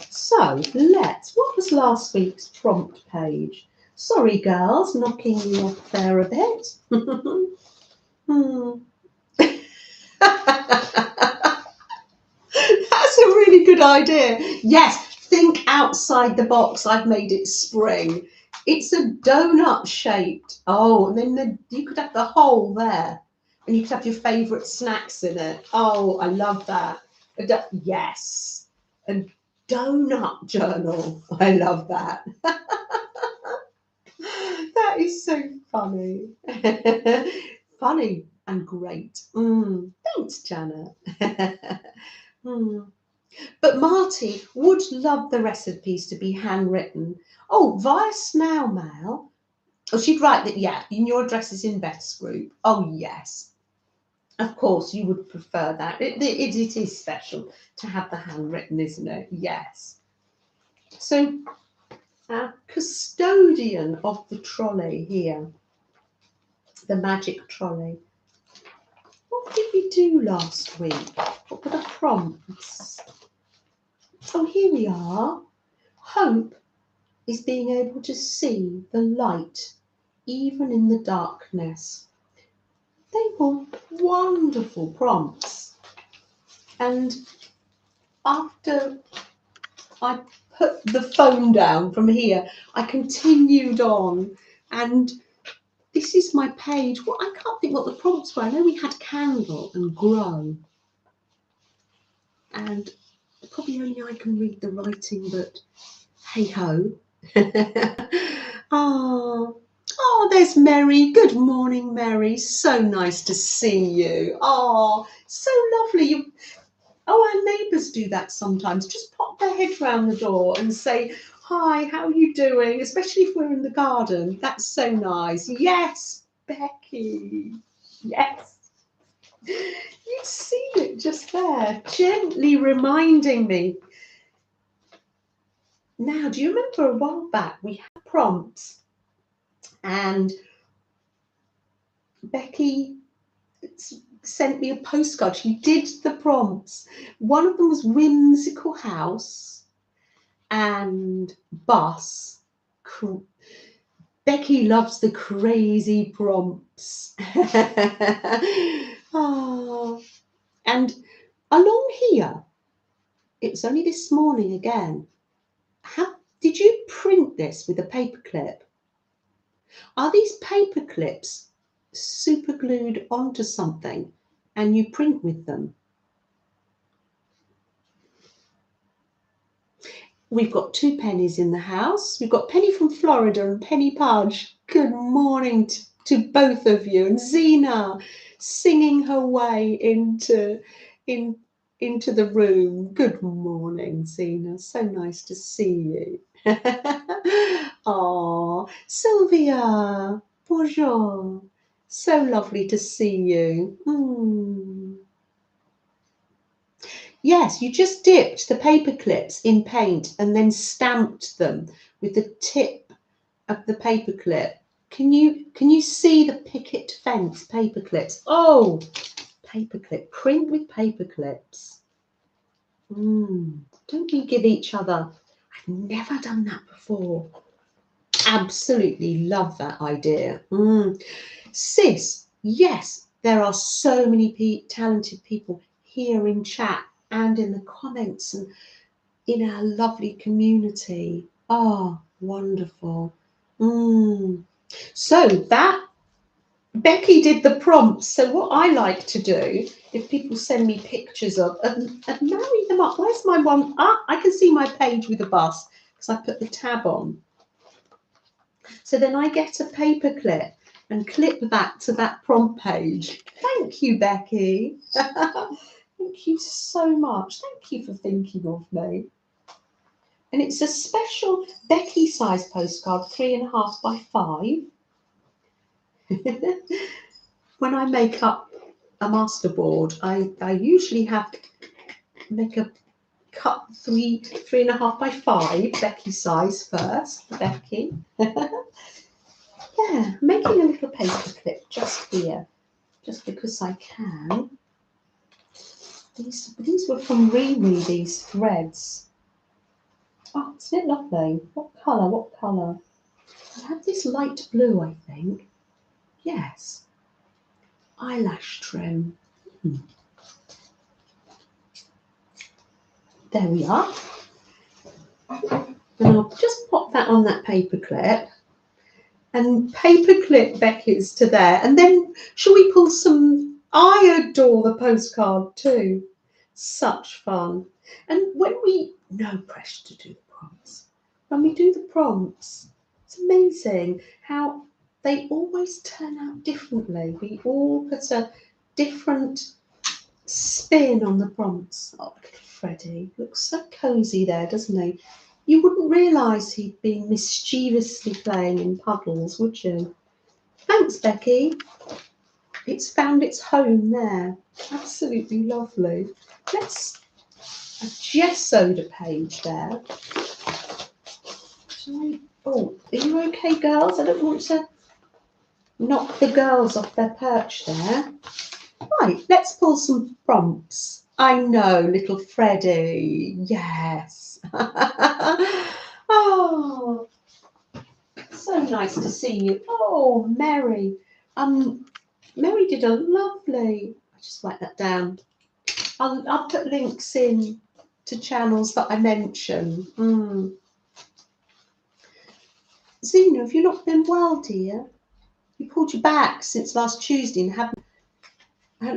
So what was last week's prompt page? Sorry, girls, knocking you off there a bit. That's a really good idea. Yes, think outside the box. I've made it spring. It's a donut shaped. Oh, and then you could have the hole there, and you could have your favourite snacks in it. Oh, I love that. Yes, a donut journal. I love that. That That is so funny. Funny and great. Thanks, Janet. Mm. But Marty would love the recipes to be handwritten. Oh, via snail mail. Oh, she'd write that, yeah, in your address is in Beth's group. Oh, yes. Of course, you would prefer that. It is special to have the handwritten, isn't it? Yes. So, our custodian of the trolley here, the magic trolley. What did we do last week? What were the prompts? Oh, here we are. Hope is being able to see the light even in the darkness. They were wonderful prompts. And after I put the phone down from here, I continued on, and this is my page. Well, I can't think what the prompts were. I know we had candle and grow, and probably only I can read the writing, but hey ho. Oh, there's Mary. Good morning, Mary. So nice to see you. Oh, so lovely. Our neighbours do that sometimes. Just pop their head round the door and say, hi, how are you doing? Especially if we're in the garden. That's so nice. Yes, Becky. Yes. You've seen it just there, gently reminding me. Now, do you remember a while back we had prompts and Becky sent me a postcard. She did the prompts. One of them was whimsical house and bus. Becky loves the crazy prompts. Oh, and along here, it was only this morning again. How did you print this with a paper clip? Are these paper clips super glued onto something and you print with them? We've got two Pennies in the house. We've got Penny from Florida and Penny Pudge. Good morning to both of you. And Zena singing her way into the room. Good morning, Zena. So nice to see you. Oh, Sylvia. Bonjour. So lovely to see you. Yes, you just dipped the paper clips in paint and then stamped them with the tip of the paper clip. Can you see the picket fence paper clips? Oh, paper clip, print with paper clips. Don't we give each other? I've never done that before. Absolutely love that idea. Sis, yes, there are so many talented people here in chat and in the comments and in our lovely community. Oh, wonderful. So that Becky did the prompts. So what I like to do, if people send me pictures of and marry them up. Where's my one? I can see my page with a bus because I put the tab on. So then I get a paper clip and clip that to that prompt page. Thank you, Becky. Thank you so much. Thank you for thinking of me. And it's a special Becky size postcard, 3.5 by 5. When I make up a masterboard, I usually make a cut 3.5 by 5 Becky size first. Becky. Yeah, making a little paper clip just here, just because I can. These were from Riri, these threads. Oh, isn't it lovely? What colour? What colour? I have this light blue, I think. Yes. Eyelash trim. There we are. And I'll just pop that on that paper clip. And paper clip Becky's to there. And then shall we pull some? I adore the postcard too. Such fun. And when no pressure to do the prompts. When we do the prompts, it's amazing how they always turn out differently. We all put a different spin on the prompts. Oh, look at Freddie. Looks so cosy there, doesn't he? You wouldn't realise he'd been mischievously playing in puddles, would you? Thanks, Becky. It's found its home there. Absolutely lovely. Let's a gessoed a page there. Oh, are you okay, girls? I don't want to knock the girls off their perch there. Right, let's pull some prompts. I know, little Freddie. Yes. Oh, so nice to see you. Oh, Mary. Mary did a lovely. I just write that down. I'll put links in to channels that I mention. Zena, have you not been well, dear? You pulled your back since last Tuesday and haven't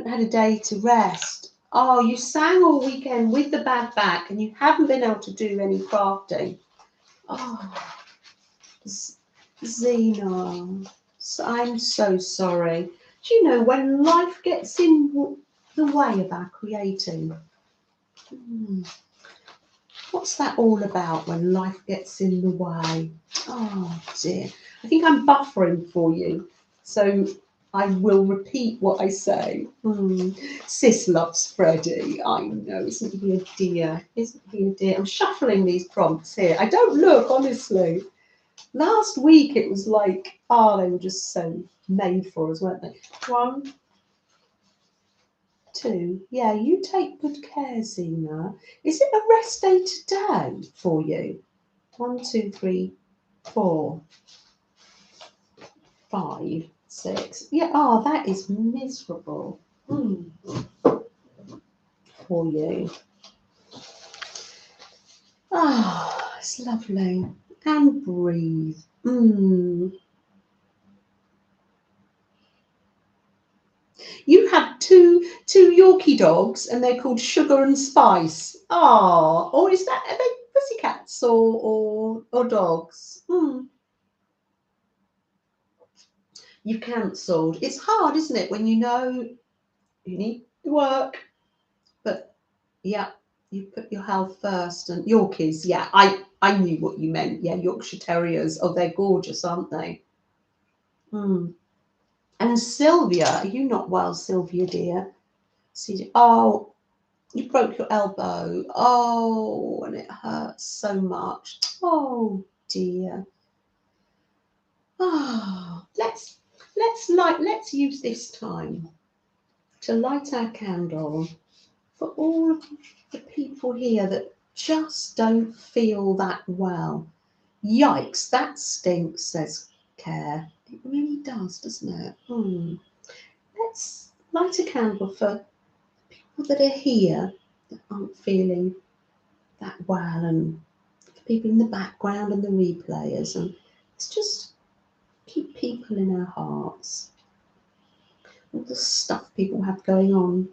had a day to rest. Oh, you sang all weekend with the bad back and you haven't been able to do any crafting. Oh, Zena, I'm so sorry. Do you know when life gets in the way of our creating? What's that all about when life gets in the way? Oh dear. I think I'm buffering for you. So I will repeat what I say. Sis loves Freddie. I know, isn't he a dear? Isn't he a dear? I'm shuffling these prompts here. I don't look, honestly. Last week it was like, they were just so made for us, weren't they? 1, 2. Yeah, you take good care, Zena. Is it a rest day today for you? 1, 2, 3, 4, 5, 6. Yeah, that is miserable for you. It's lovely. And breathe. You have two Yorkie dogs, and they're called Sugar and Spice. Or is that, are they pussycats or dogs? You've cancelled. It's hard, isn't it, when you know you need to work, but yeah, you put your health first. And Yorkies, yeah, I knew what you meant. Yeah, Yorkshire Terriers. Oh, they're gorgeous, aren't they? And Sylvia, are you not well, Sylvia, dear? Oh, you broke your elbow. Oh, and it hurts so much. Oh dear. Let's use this time to light our candle for all of the people here that just don't feel that well. Yikes, that stinks, says Care. It really does, doesn't it? Let's light a candle for people that are here that aren't feeling that well, and the people in the background and the replayers, and let's just keep people in our hearts. All the stuff people have going on.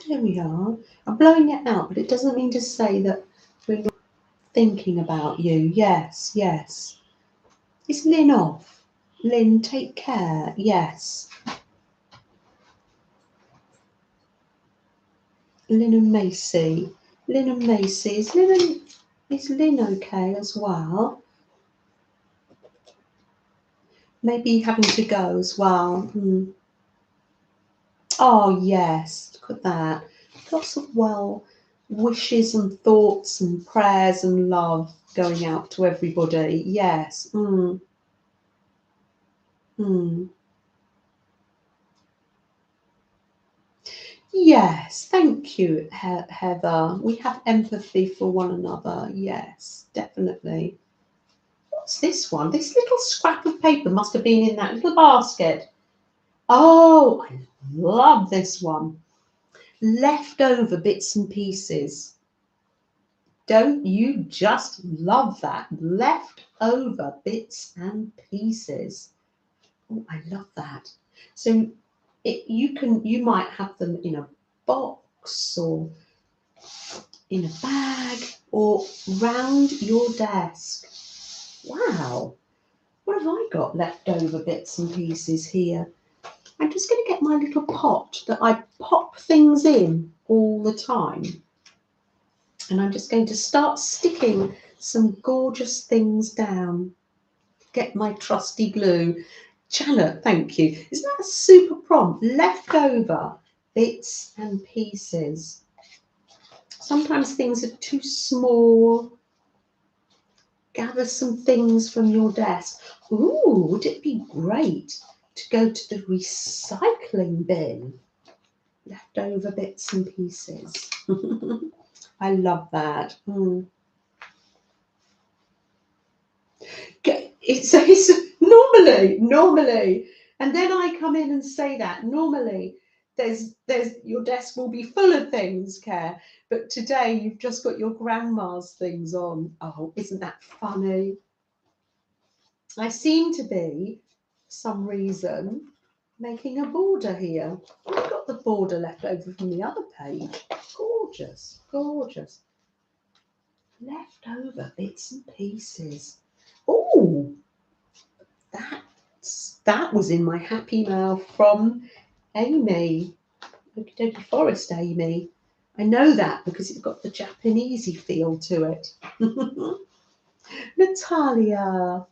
There we are. I'm blowing it out, but it doesn't mean to say that we're not thinking about you. Yes, yes. Is Lynn off? Lynn, take care. Yes. Lynn and Macy. Lynn and Macy. Is Lynn okay as well? Maybe having to go as well. Oh yes, look at that. Lots of well wishes and thoughts and prayers and love going out to everybody. Yes. Yes, thank you, Heather. We have empathy for one another. Yes, definitely. What's this one? This little scrap of paper must have been in that little basket. Oh, I love this one. Leftover bits and pieces. Don't you just love that? Leftover bits and pieces. Oh, I love that. So you might have them in a box or in a bag or round your desk. Wow, what have I got leftover bits and pieces here? I'm just going to get my little pot that I pop things in all the time. And I'm just going to start sticking some gorgeous things down. Get my trusty glue. Janet, thank you. Isn't that a super prompt? Leftover bits and pieces. Sometimes things are too small. Gather some things from your desk. Ooh, would it be great to go to the recycling bin? Leftover bits and pieces. I love that. It's normally, and then I come in and say that normally there's your desk will be full of things, Care, but today you've just got your grandma's things on. Oh, isn't that funny? I seem to be, for some reason, making a border here. I've got the border left over from the other page. Gorgeous, gorgeous. Leftover bits and pieces. Oh, that was in my happy mail from Amy. Okie dokie Forest, Amy. I know that because it's got the Japanesey feel to it. Natalia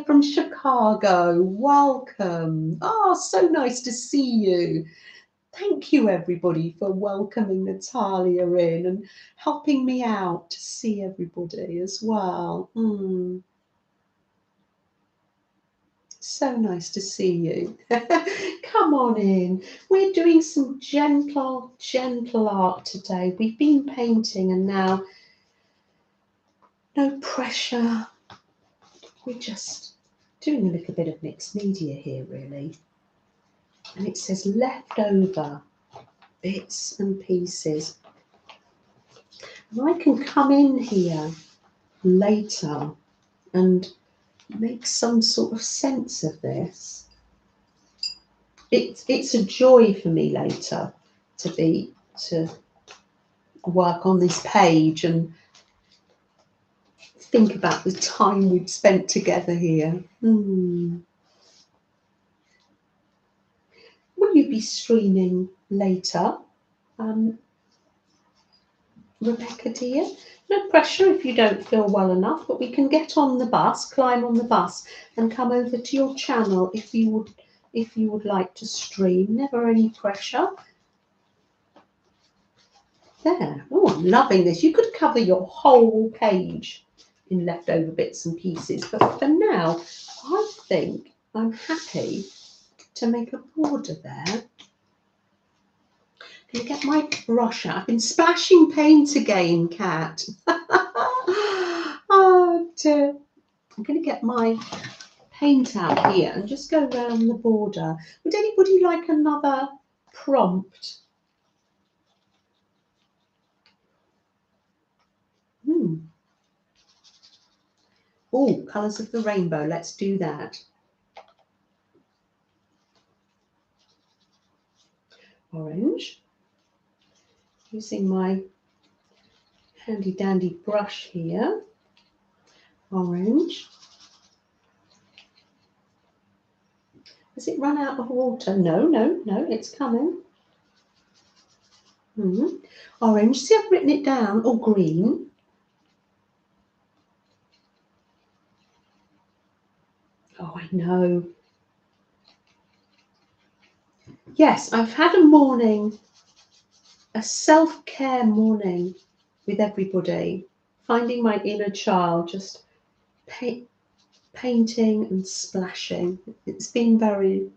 from Chicago, welcome. Oh, so nice to see you. Thank you, everybody, for welcoming Natalia in and helping me out to see everybody as well. So nice to see you. Come on in. We're doing some gentle art today. We've been painting and now no pressure. We're just doing a little bit of mixed media here, really. And it says leftover bits and pieces. And I can come in here later and make some sort of sense of this. It's a joy for me later to work on this page and think about the time we've spent together here. Will you be streaming later, Rebecca dear? No pressure if you don't feel well enough, but we can get on the bus, climb on the bus, and come over to your channel if you would like to stream. Never any pressure. There. Oh, I'm loving this. You could cover your whole page in leftover bits and pieces, but for now, I think I'm happy to make a border there. Can I get my brush out? I've been splashing paint again, Kat. Oh dear. I'm going to get my paint out here and just go around the border. Would anybody like another prompt? Oh, colours of the rainbow. Let's do that. Orange. Using my handy dandy brush here. Orange. Has it run out of water? No, it's coming. Orange. See, I've written it down. Or green. Oh, I know. Yes, I've had a morning, a self-care morning with everybody, finding my inner child, just painting and splashing. It's been very,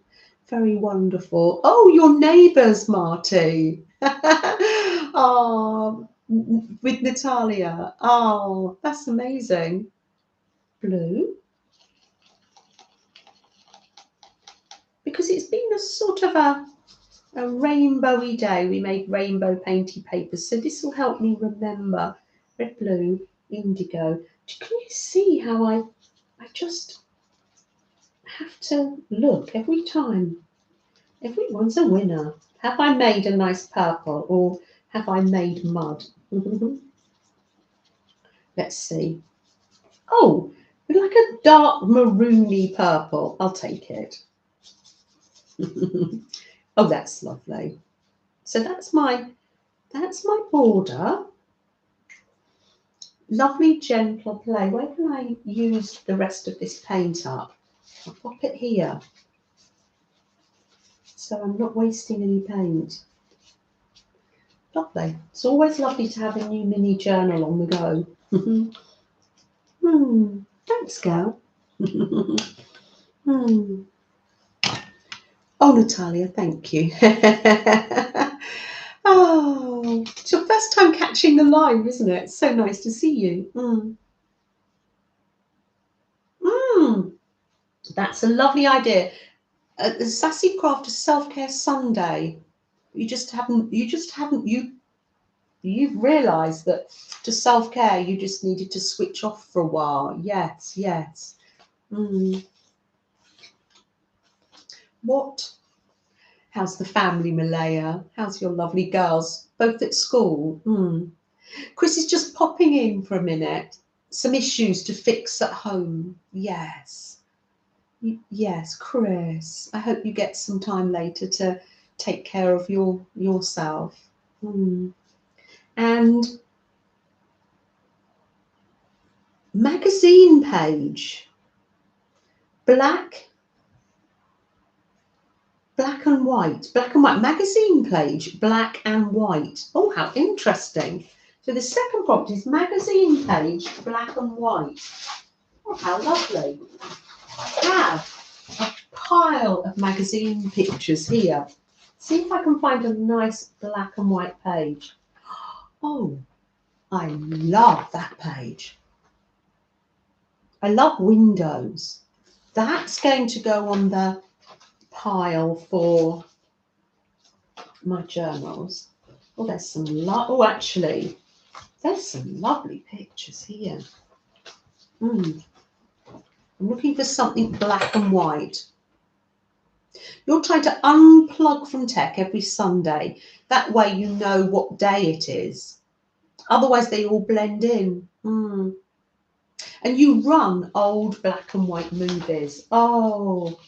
very wonderful. Oh, your neighbours, Marty. Oh, with Natalia. Oh, that's amazing. Blue. Because it's been a sort of a rainbowy day. We made rainbow painty papers. So this will help me remember red, blue, indigo. Can you see how I just have to look every time? Everyone's a winner. Have I made a nice purple or have I made mud? Let's see. Oh, like a dark maroony purple. I'll take it. Oh, that's lovely. So that's my border. Lovely gentle play. Where can I use the rest of this paint up? I'll pop it here. So I'm not wasting any paint. Lovely. It's always lovely to have a new mini journal on the go. Thanks, girl. Oh, Natalia, thank you. Oh, it's your first time catching the live, isn't it? It's so nice to see you. That's a lovely idea. The Sassy Craft is Self-Care Sunday. You've realised that to self-care you just needed to switch off for a while. Yes. What? How's the family, Malaya? How's your lovely girls? Both at school? Chris is just popping in for a minute. Some issues to fix at home. Yes, Chris. I hope you get some time later to take care of yourself. And magazine page, black and white, magazine page, black and white. Oh, how interesting. So the second prompt is magazine page, black and white. Oh, how lovely. I have a pile of magazine pictures here. See if I can find a nice black and white page. Oh, I love that page. I love windows. That's going to go on the pile for my journals. Oh, there's some actually, there's some lovely pictures here. I'm looking for something black and white. You're trying to unplug from tech every Sunday. That way you know what day it is. Otherwise they all blend in. And you run old black and white movies. Oh,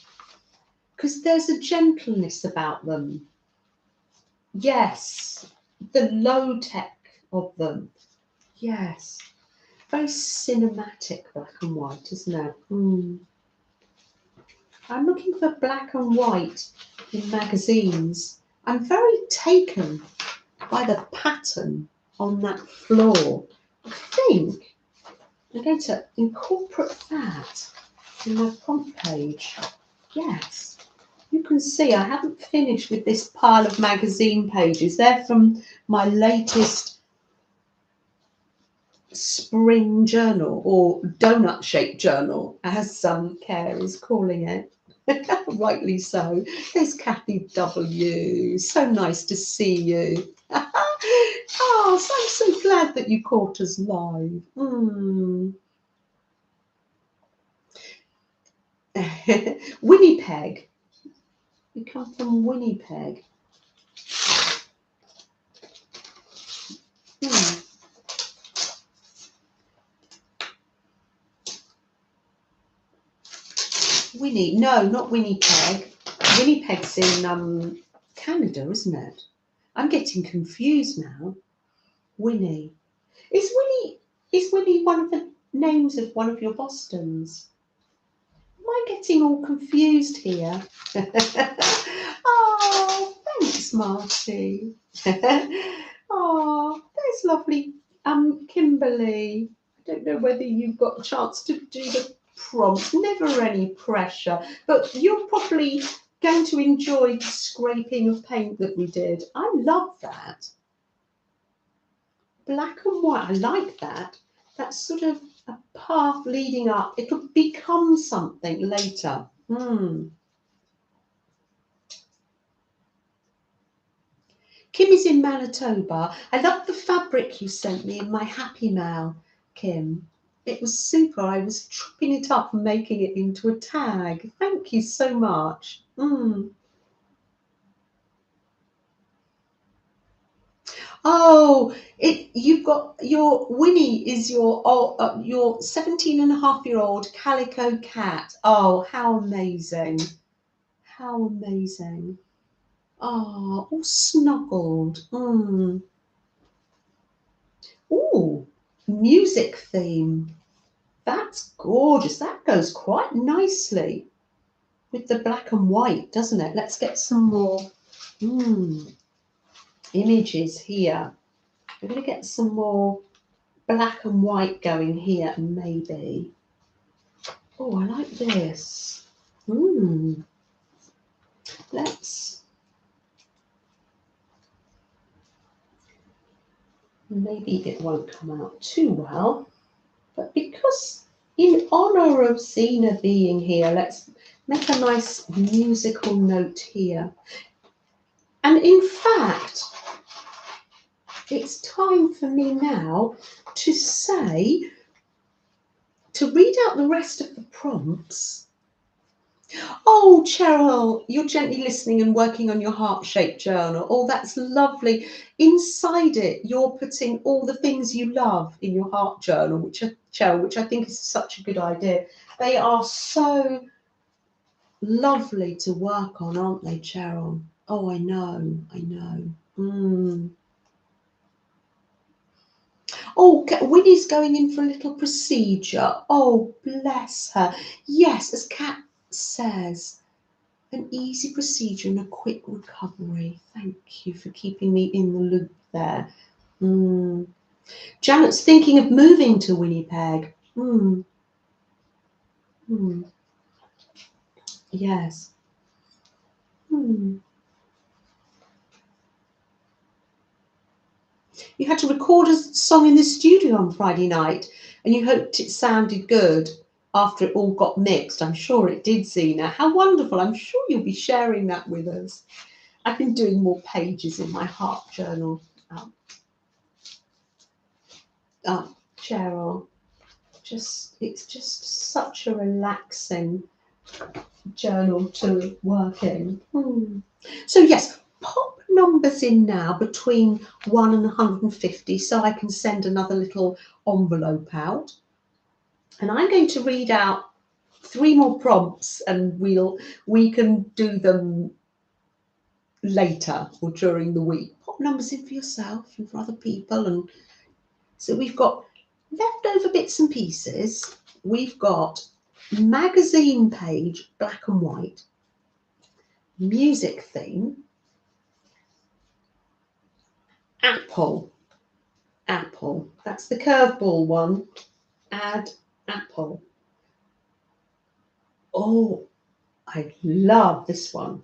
because there's a gentleness about them. Yes, the low tech of them. Yes, very cinematic black and white, isn't it? I'm looking for black and white in magazines. I'm very taken by the pattern on that floor. I think I'm going to incorporate that in my prompt page. Yes, you can see I haven't finished with this pile of magazine pages. They're from my latest spring journal, or donut-shaped journal, as Care is calling it. Rightly so. There's Kathy W. So nice to see you. Oh, so I'm so glad that you caught us live. Winnipeg. You come from Winnipeg. No, not Winnipeg. Winnipeg's in Canada, isn't it? I'm getting confused now. Winnie. Is Winnie one of the names of one of your Bostons? Am I getting all confused here? Oh, thanks, Marty. Oh, there's lovely Kimberly. I don't know whether you've got a chance to do the prompt. Never any pressure, but you'll probably going to enjoy the scraping of paint that we did. I love that. Black and white, I like that. That's sort of a path leading up. It'll become something later. Kim is in Manitoba. I love the fabric you sent me in my Happy Mail, Kim. It was super. I was chopping it up and making it into a tag. Thank you so much. Oh, you've got your Winnie is your 17-and-a-half-year-old calico cat. Oh, how amazing. How amazing. Oh, all snuggled. Ooh, music theme. That's gorgeous. That goes quite nicely with the black and white, doesn't it? Let's get some more images here. We're going to get some more black and white going here, maybe. Oh, I like this. Let's. Maybe it won't come out too well, but because in honor of Zena being here, let's make a nice musical note here. And in fact, it's time for me now to read out the rest of the prompts. Oh, Cheryl, you're gently listening and working on your heart-shaped journal. Oh, that's lovely. Inside it, you're putting all the things you love in your heart journal, which I think is such a good idea. They are so lovely to work on, aren't they, Cheryl? Oh, I know. Oh, Winnie's going in for a little procedure. Oh, bless her. Yes, as Kat says, an easy procedure and a quick recovery. Thank you for keeping me in the loop there. Janet's thinking of moving to Winnipeg. Yes. You had to record a song in the studio on Friday night and you hoped it sounded good after it all got mixed. I'm sure it did, Zena. How wonderful. I'm sure you'll be sharing that with us. I've been doing more pages in my heart journal. Cheryl, it's just such a relaxing journal to work in. So yes, pop numbers in now between 1 and 150 so I can send another little envelope out. And I'm going to read out 3 more prompts and we can do them later or during the week. Pop numbers in for yourself and for other people. And so we've got leftover bits and pieces. We've got magazine page, black and white, music theme, apple, that's the curveball one, add apple. Oh, I love this one.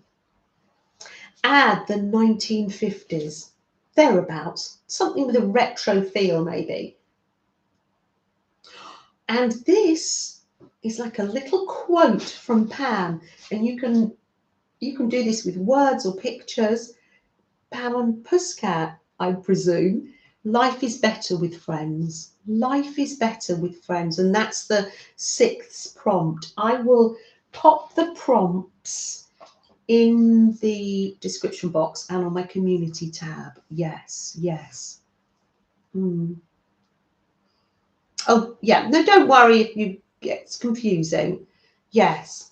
Add the 1950s, thereabouts, something with a retro feel maybe. And this is like a little quote from Pam, and you can do this with words or pictures. Pam and Pussycat, I presume. Life is better with friends. Life is better with friends. And that's the 6th prompt. I will pop the prompts in the description box and on my community tab. Yes. Oh, yeah. No, don't worry if it's confusing. Yes.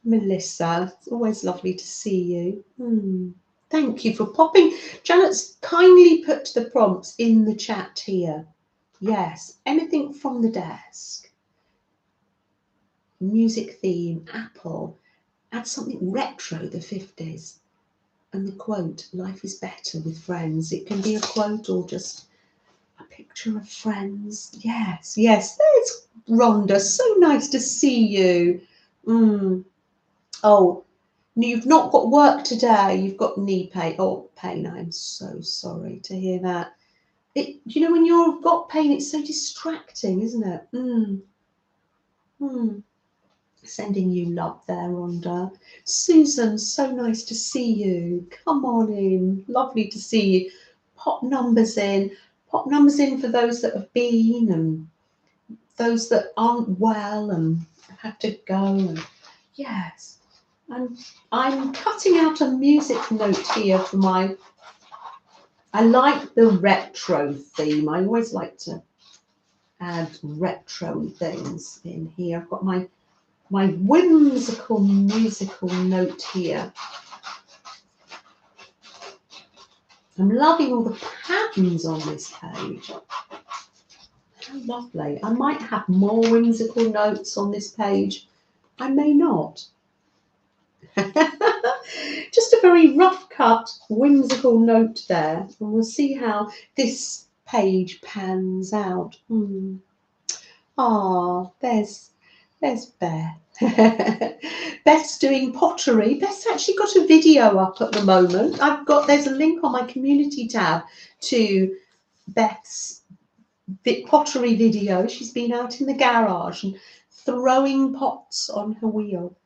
Melissa, it's always lovely to see you. Thank you for popping. Janet's kindly put the prompts in the chat here. Yes, anything from the desk. Music theme, apple. Add something retro, the 50s. And the quote, life is better with friends. It can be a quote or just a Picture of friends. Yes, yes. There's Rhonda. So nice to see you. Oh, you've not got work today. You've got knee pain. Oh, pain. I'm so sorry to hear that. You know, when you've got pain, it's so distracting, isn't it? Sending you love there, Rhonda. Susan, so nice to see you. Come on in. Lovely to see you. Pop numbers in. Pop numbers in for those that have been and those that aren't well and have to go. And yes, I'm cutting out a music note here for my. I like the retro theme. I always like to add retro things in here. I've got my whimsical musical note here. I'm loving all the patterns on this page. How lovely. I might have more whimsical notes on this page. I may not. Just a very rough cut, whimsical note there. And we'll see how this page pans out. Ah, there's Beth. Beth's doing pottery. Beth's actually got a video up at the moment. There's a link on my community tab to Beth's pottery video. She's been out in the garage and throwing pots on her wheel.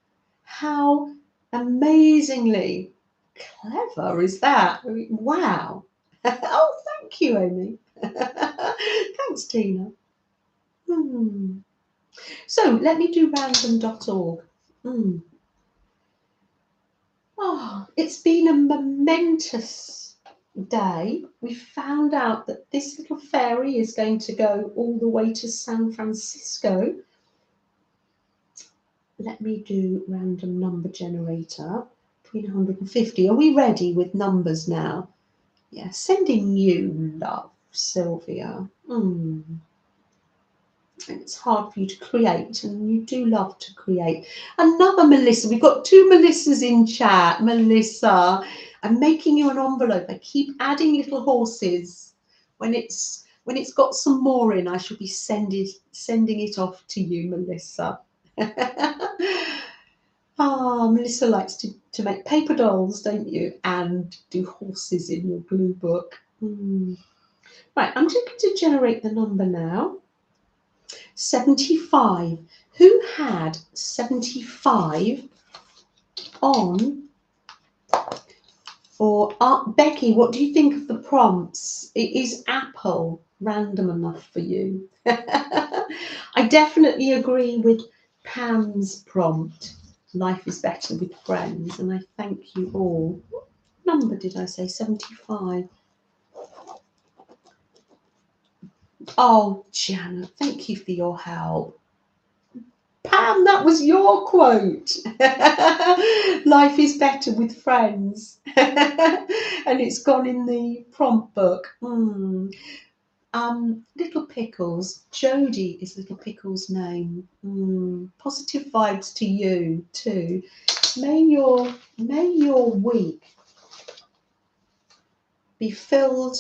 How amazingly clever is that? I mean, wow. Oh, thank you, Amy. Thanks, Tina. So let me do random.org. Oh, it's been a momentous day. We found out that this little fairy is going to go all the way to San Francisco. Let me do random number generator between 150. Are we ready with numbers now? Yeah, sending you love, Sylvia. It's hard for you to create, and you do love to create. Another Melissa. We've got two Melissas in chat. Melissa, I'm making you an envelope. I keep adding little horses. When it's got some more in, I shall be sending it off to you, Melissa. Melissa likes to make paper dolls, don't you? And do horses in your glue book. Right, I'm just going to generate the number now. 75. Who had 75 on? Or Becky, what do you think of the prompts? Is Apple random enough for you? I definitely agree with Pam's prompt. Life is better with friends, and I thank you all. What number did I say? 75. Oh, Janet, thank you for your help. Pam, that was your quote. Life is better with friends. And it's gone in the prompt book. Little Pickles. Jodie is Little Pickles' name. Positive vibes to you too. May your week be filled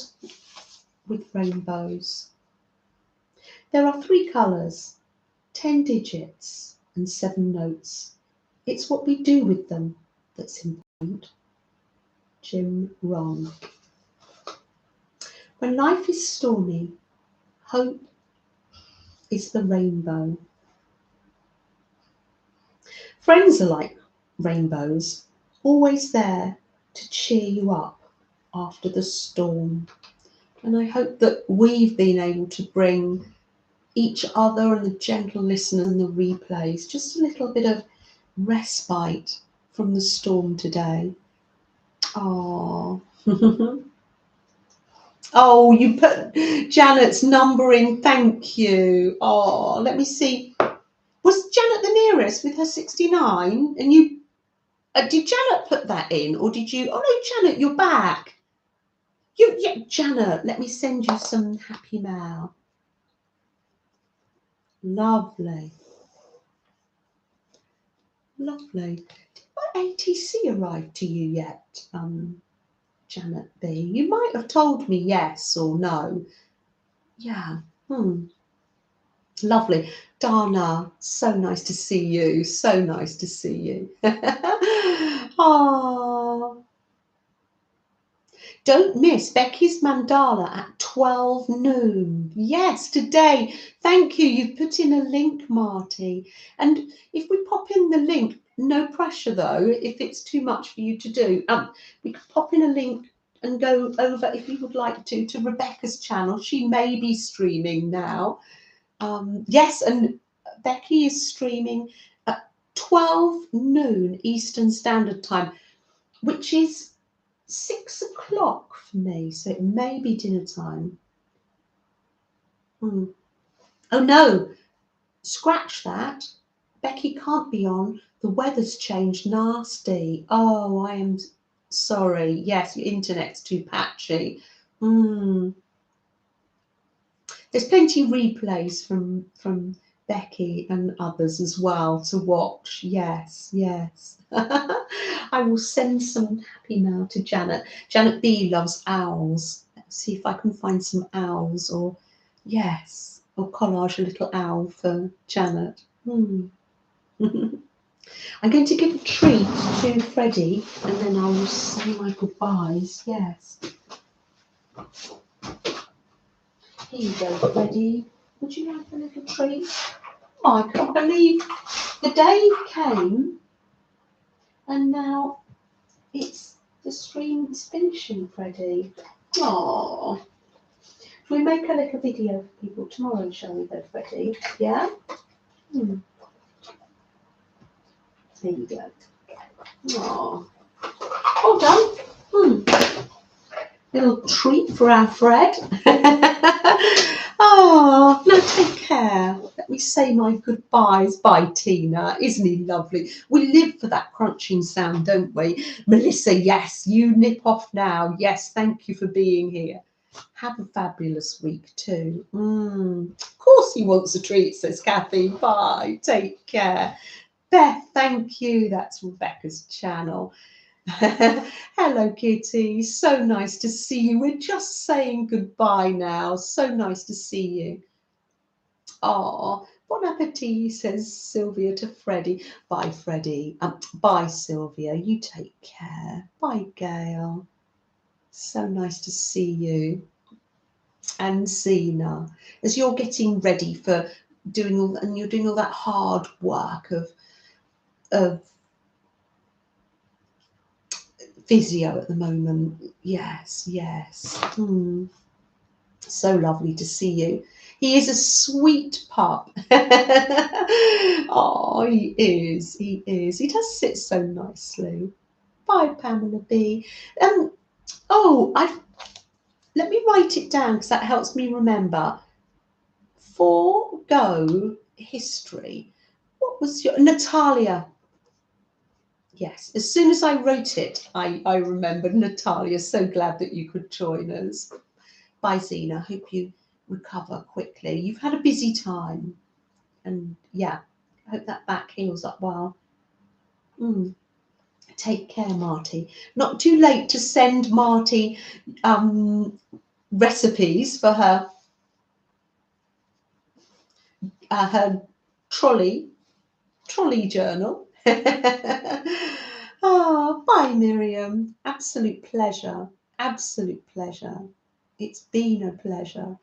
with rainbows. There are 3 colours, 10 digits and 7 notes. It's what we do with them that's important. Jim Rohn. When life is stormy, hope is the rainbow. Friends are like rainbows, always there to cheer you up after the storm. And I hope that we've been able to bring each other and the gentle listeners and the replays just a little bit of respite from the storm today. Oh. Oh, you put Janet's number in. Thank you. Oh, let me see. Was Janet the nearest with her 69? And you did Janet put that in, or did you? Oh no, Janet, you're back. Yeah, Janet. Let me send you some happy mail. Lovely. Lovely. Did my ATC arrive to you yet, Janet B? You might have told me yes or no. Yeah. Lovely. Dana, so nice to see you. So nice to see you. Oh, don't miss Becky's mandala at 12 noon. Yes, today. Thank you. You've put in a link, Marty. And if we pop in the link, no pressure though, if it's too much for you to do. We could pop in a link and go over, if you would like to Rebecca's channel. She may be streaming now. Yes, and Becky is streaming at 12 noon Eastern Standard Time, which is 6 o'clock for me, so it may be dinner time. Oh no, scratch that. Becky can't be on. The weather's changed nasty. Oh, I am sorry. Yes, your internet's too patchy. There's plenty of replays from Becky and others as well to watch. Yes, yes. I will send some happy mail to Janet. Janet B loves owls. Let's see if I can find some owls or yes, or collage a little owl for Janet. I'm going to give a treat to Freddie and then I will say my goodbyes. Yes. Here you go, Freddie. Would you like a little treat? Oh, I can't believe the day came and now the stream is finishing, Freddie. Oh, shall we make a little video for people tomorrow, shall we, though, Freddie? Yeah? There you go. Oh, all done. Little treat for our Fred. Oh, no, take care. Let me say my goodbyes. Bye, Tina. Isn't he lovely? We live for that crunching sound, don't we? Melissa, yes, you nip off now. Yes, thank you for being here. Have a fabulous week too. Of course he wants a treat, says Kathy. Bye. Take care. Beth, thank you. That's Rebecca's channel. Hello, Kitty. So nice to see you. We're just saying goodbye now. So nice to see you. Oh, bon appetit, says Sylvia to Freddie. Bye, Freddie. Bye, Sylvia. You take care. Bye, Gail. So nice to see you. And Zena, as you're getting ready for doing all, and you're doing all that hard work of physio at the moment. Yes, yes. So lovely to see you. He is a sweet pup. Oh, he is. He is. He does sit so nicely. Bye, Pamela B. Let me write it down because that helps me remember. Forgo history. What was your Natalia? Yes, as soon as I wrote it, I remembered Natalia. So glad that you could join us. Bye, Zena. Hope you recover quickly. You've had a busy time. And yeah, I hope that back heals up well. Take care, Marty. Not too late to send Marty recipes for her trolley journal. Oh, bye, Miriam. Absolute pleasure. Absolute pleasure. It's been a pleasure.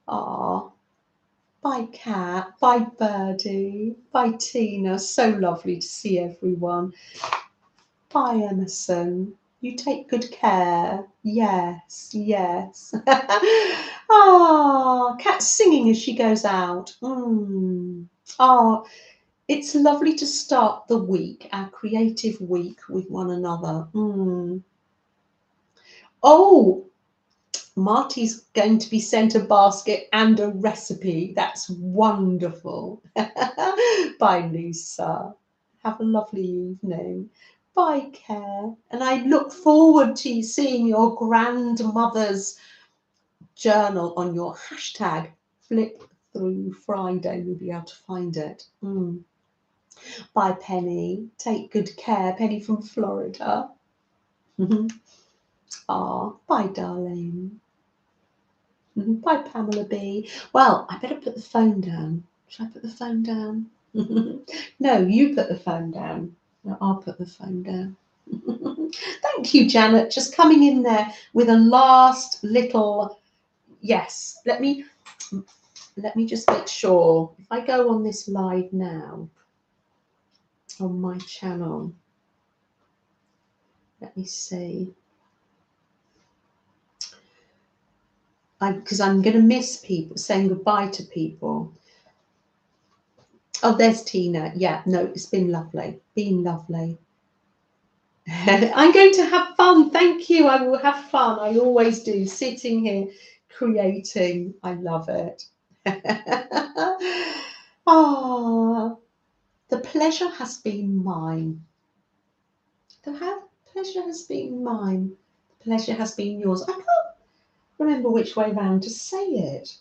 Ah, bye, Kat. Bye, Birdie. Bye, Tina. So lovely to see everyone. Bye, Emerson. You take good care. Yes, yes. Ah, Kat's singing as she goes out. Oh, it's lovely to start the week, our creative week, with one another. Oh, Marty's going to be sent a basket and a recipe. That's wonderful. Bye, Lisa. Have a lovely evening. Bye, Care. And I look forward to seeing your grandmother's journal on your hashtag Flip Through Friday. You'll be able to find it. Bye, Penny. Take good care. Penny from Florida. Bye, darling. Bye, Pamela B. Well, I better put the phone down. Should I put the phone down? No, you put the phone down. No, I'll put the phone down. Thank you, Janet, just coming in there with a last little yes. Let me just make sure if I go on this live now on my channel. Let me see. Because I'm going to miss people, saying goodbye to people. Oh, there's Tina. Yeah, no, it's been lovely. Been lovely. I'm going to have fun. Thank you. I will have fun. I always do. Sitting here, creating. I love it. Ah, the pleasure has been mine. The pleasure has been mine. The pleasure has been yours. I can't remember which way round to say it.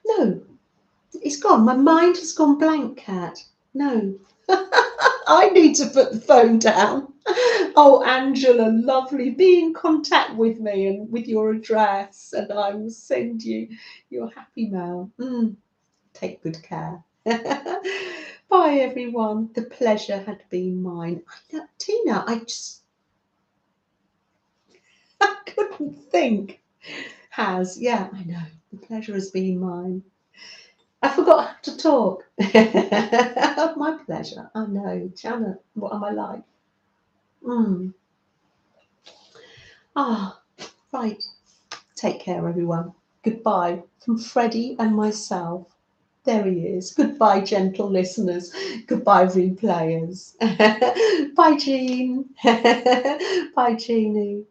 No, it's gone. My mind has gone blank, Kat. No. I need to put the phone down. Oh, Angela, lovely. Be in contact with me and with your address, and I will send you your happy mail. Take good care. Bye, everyone. The pleasure had been mine. Tina, I couldn't think. Yeah, I know. The pleasure has been mine. I forgot how to talk. My pleasure. I know. Janet, what am I like? Right. Take care, everyone. Goodbye from Freddie and myself. There he is. Goodbye, gentle listeners. Goodbye, replayers. Bye, Jean. Bye, Jeannie.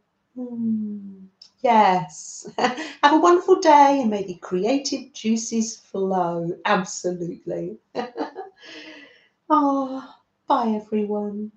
Yes. Have a wonderful day and may the creative juices flow. Absolutely. Oh, bye, everyone.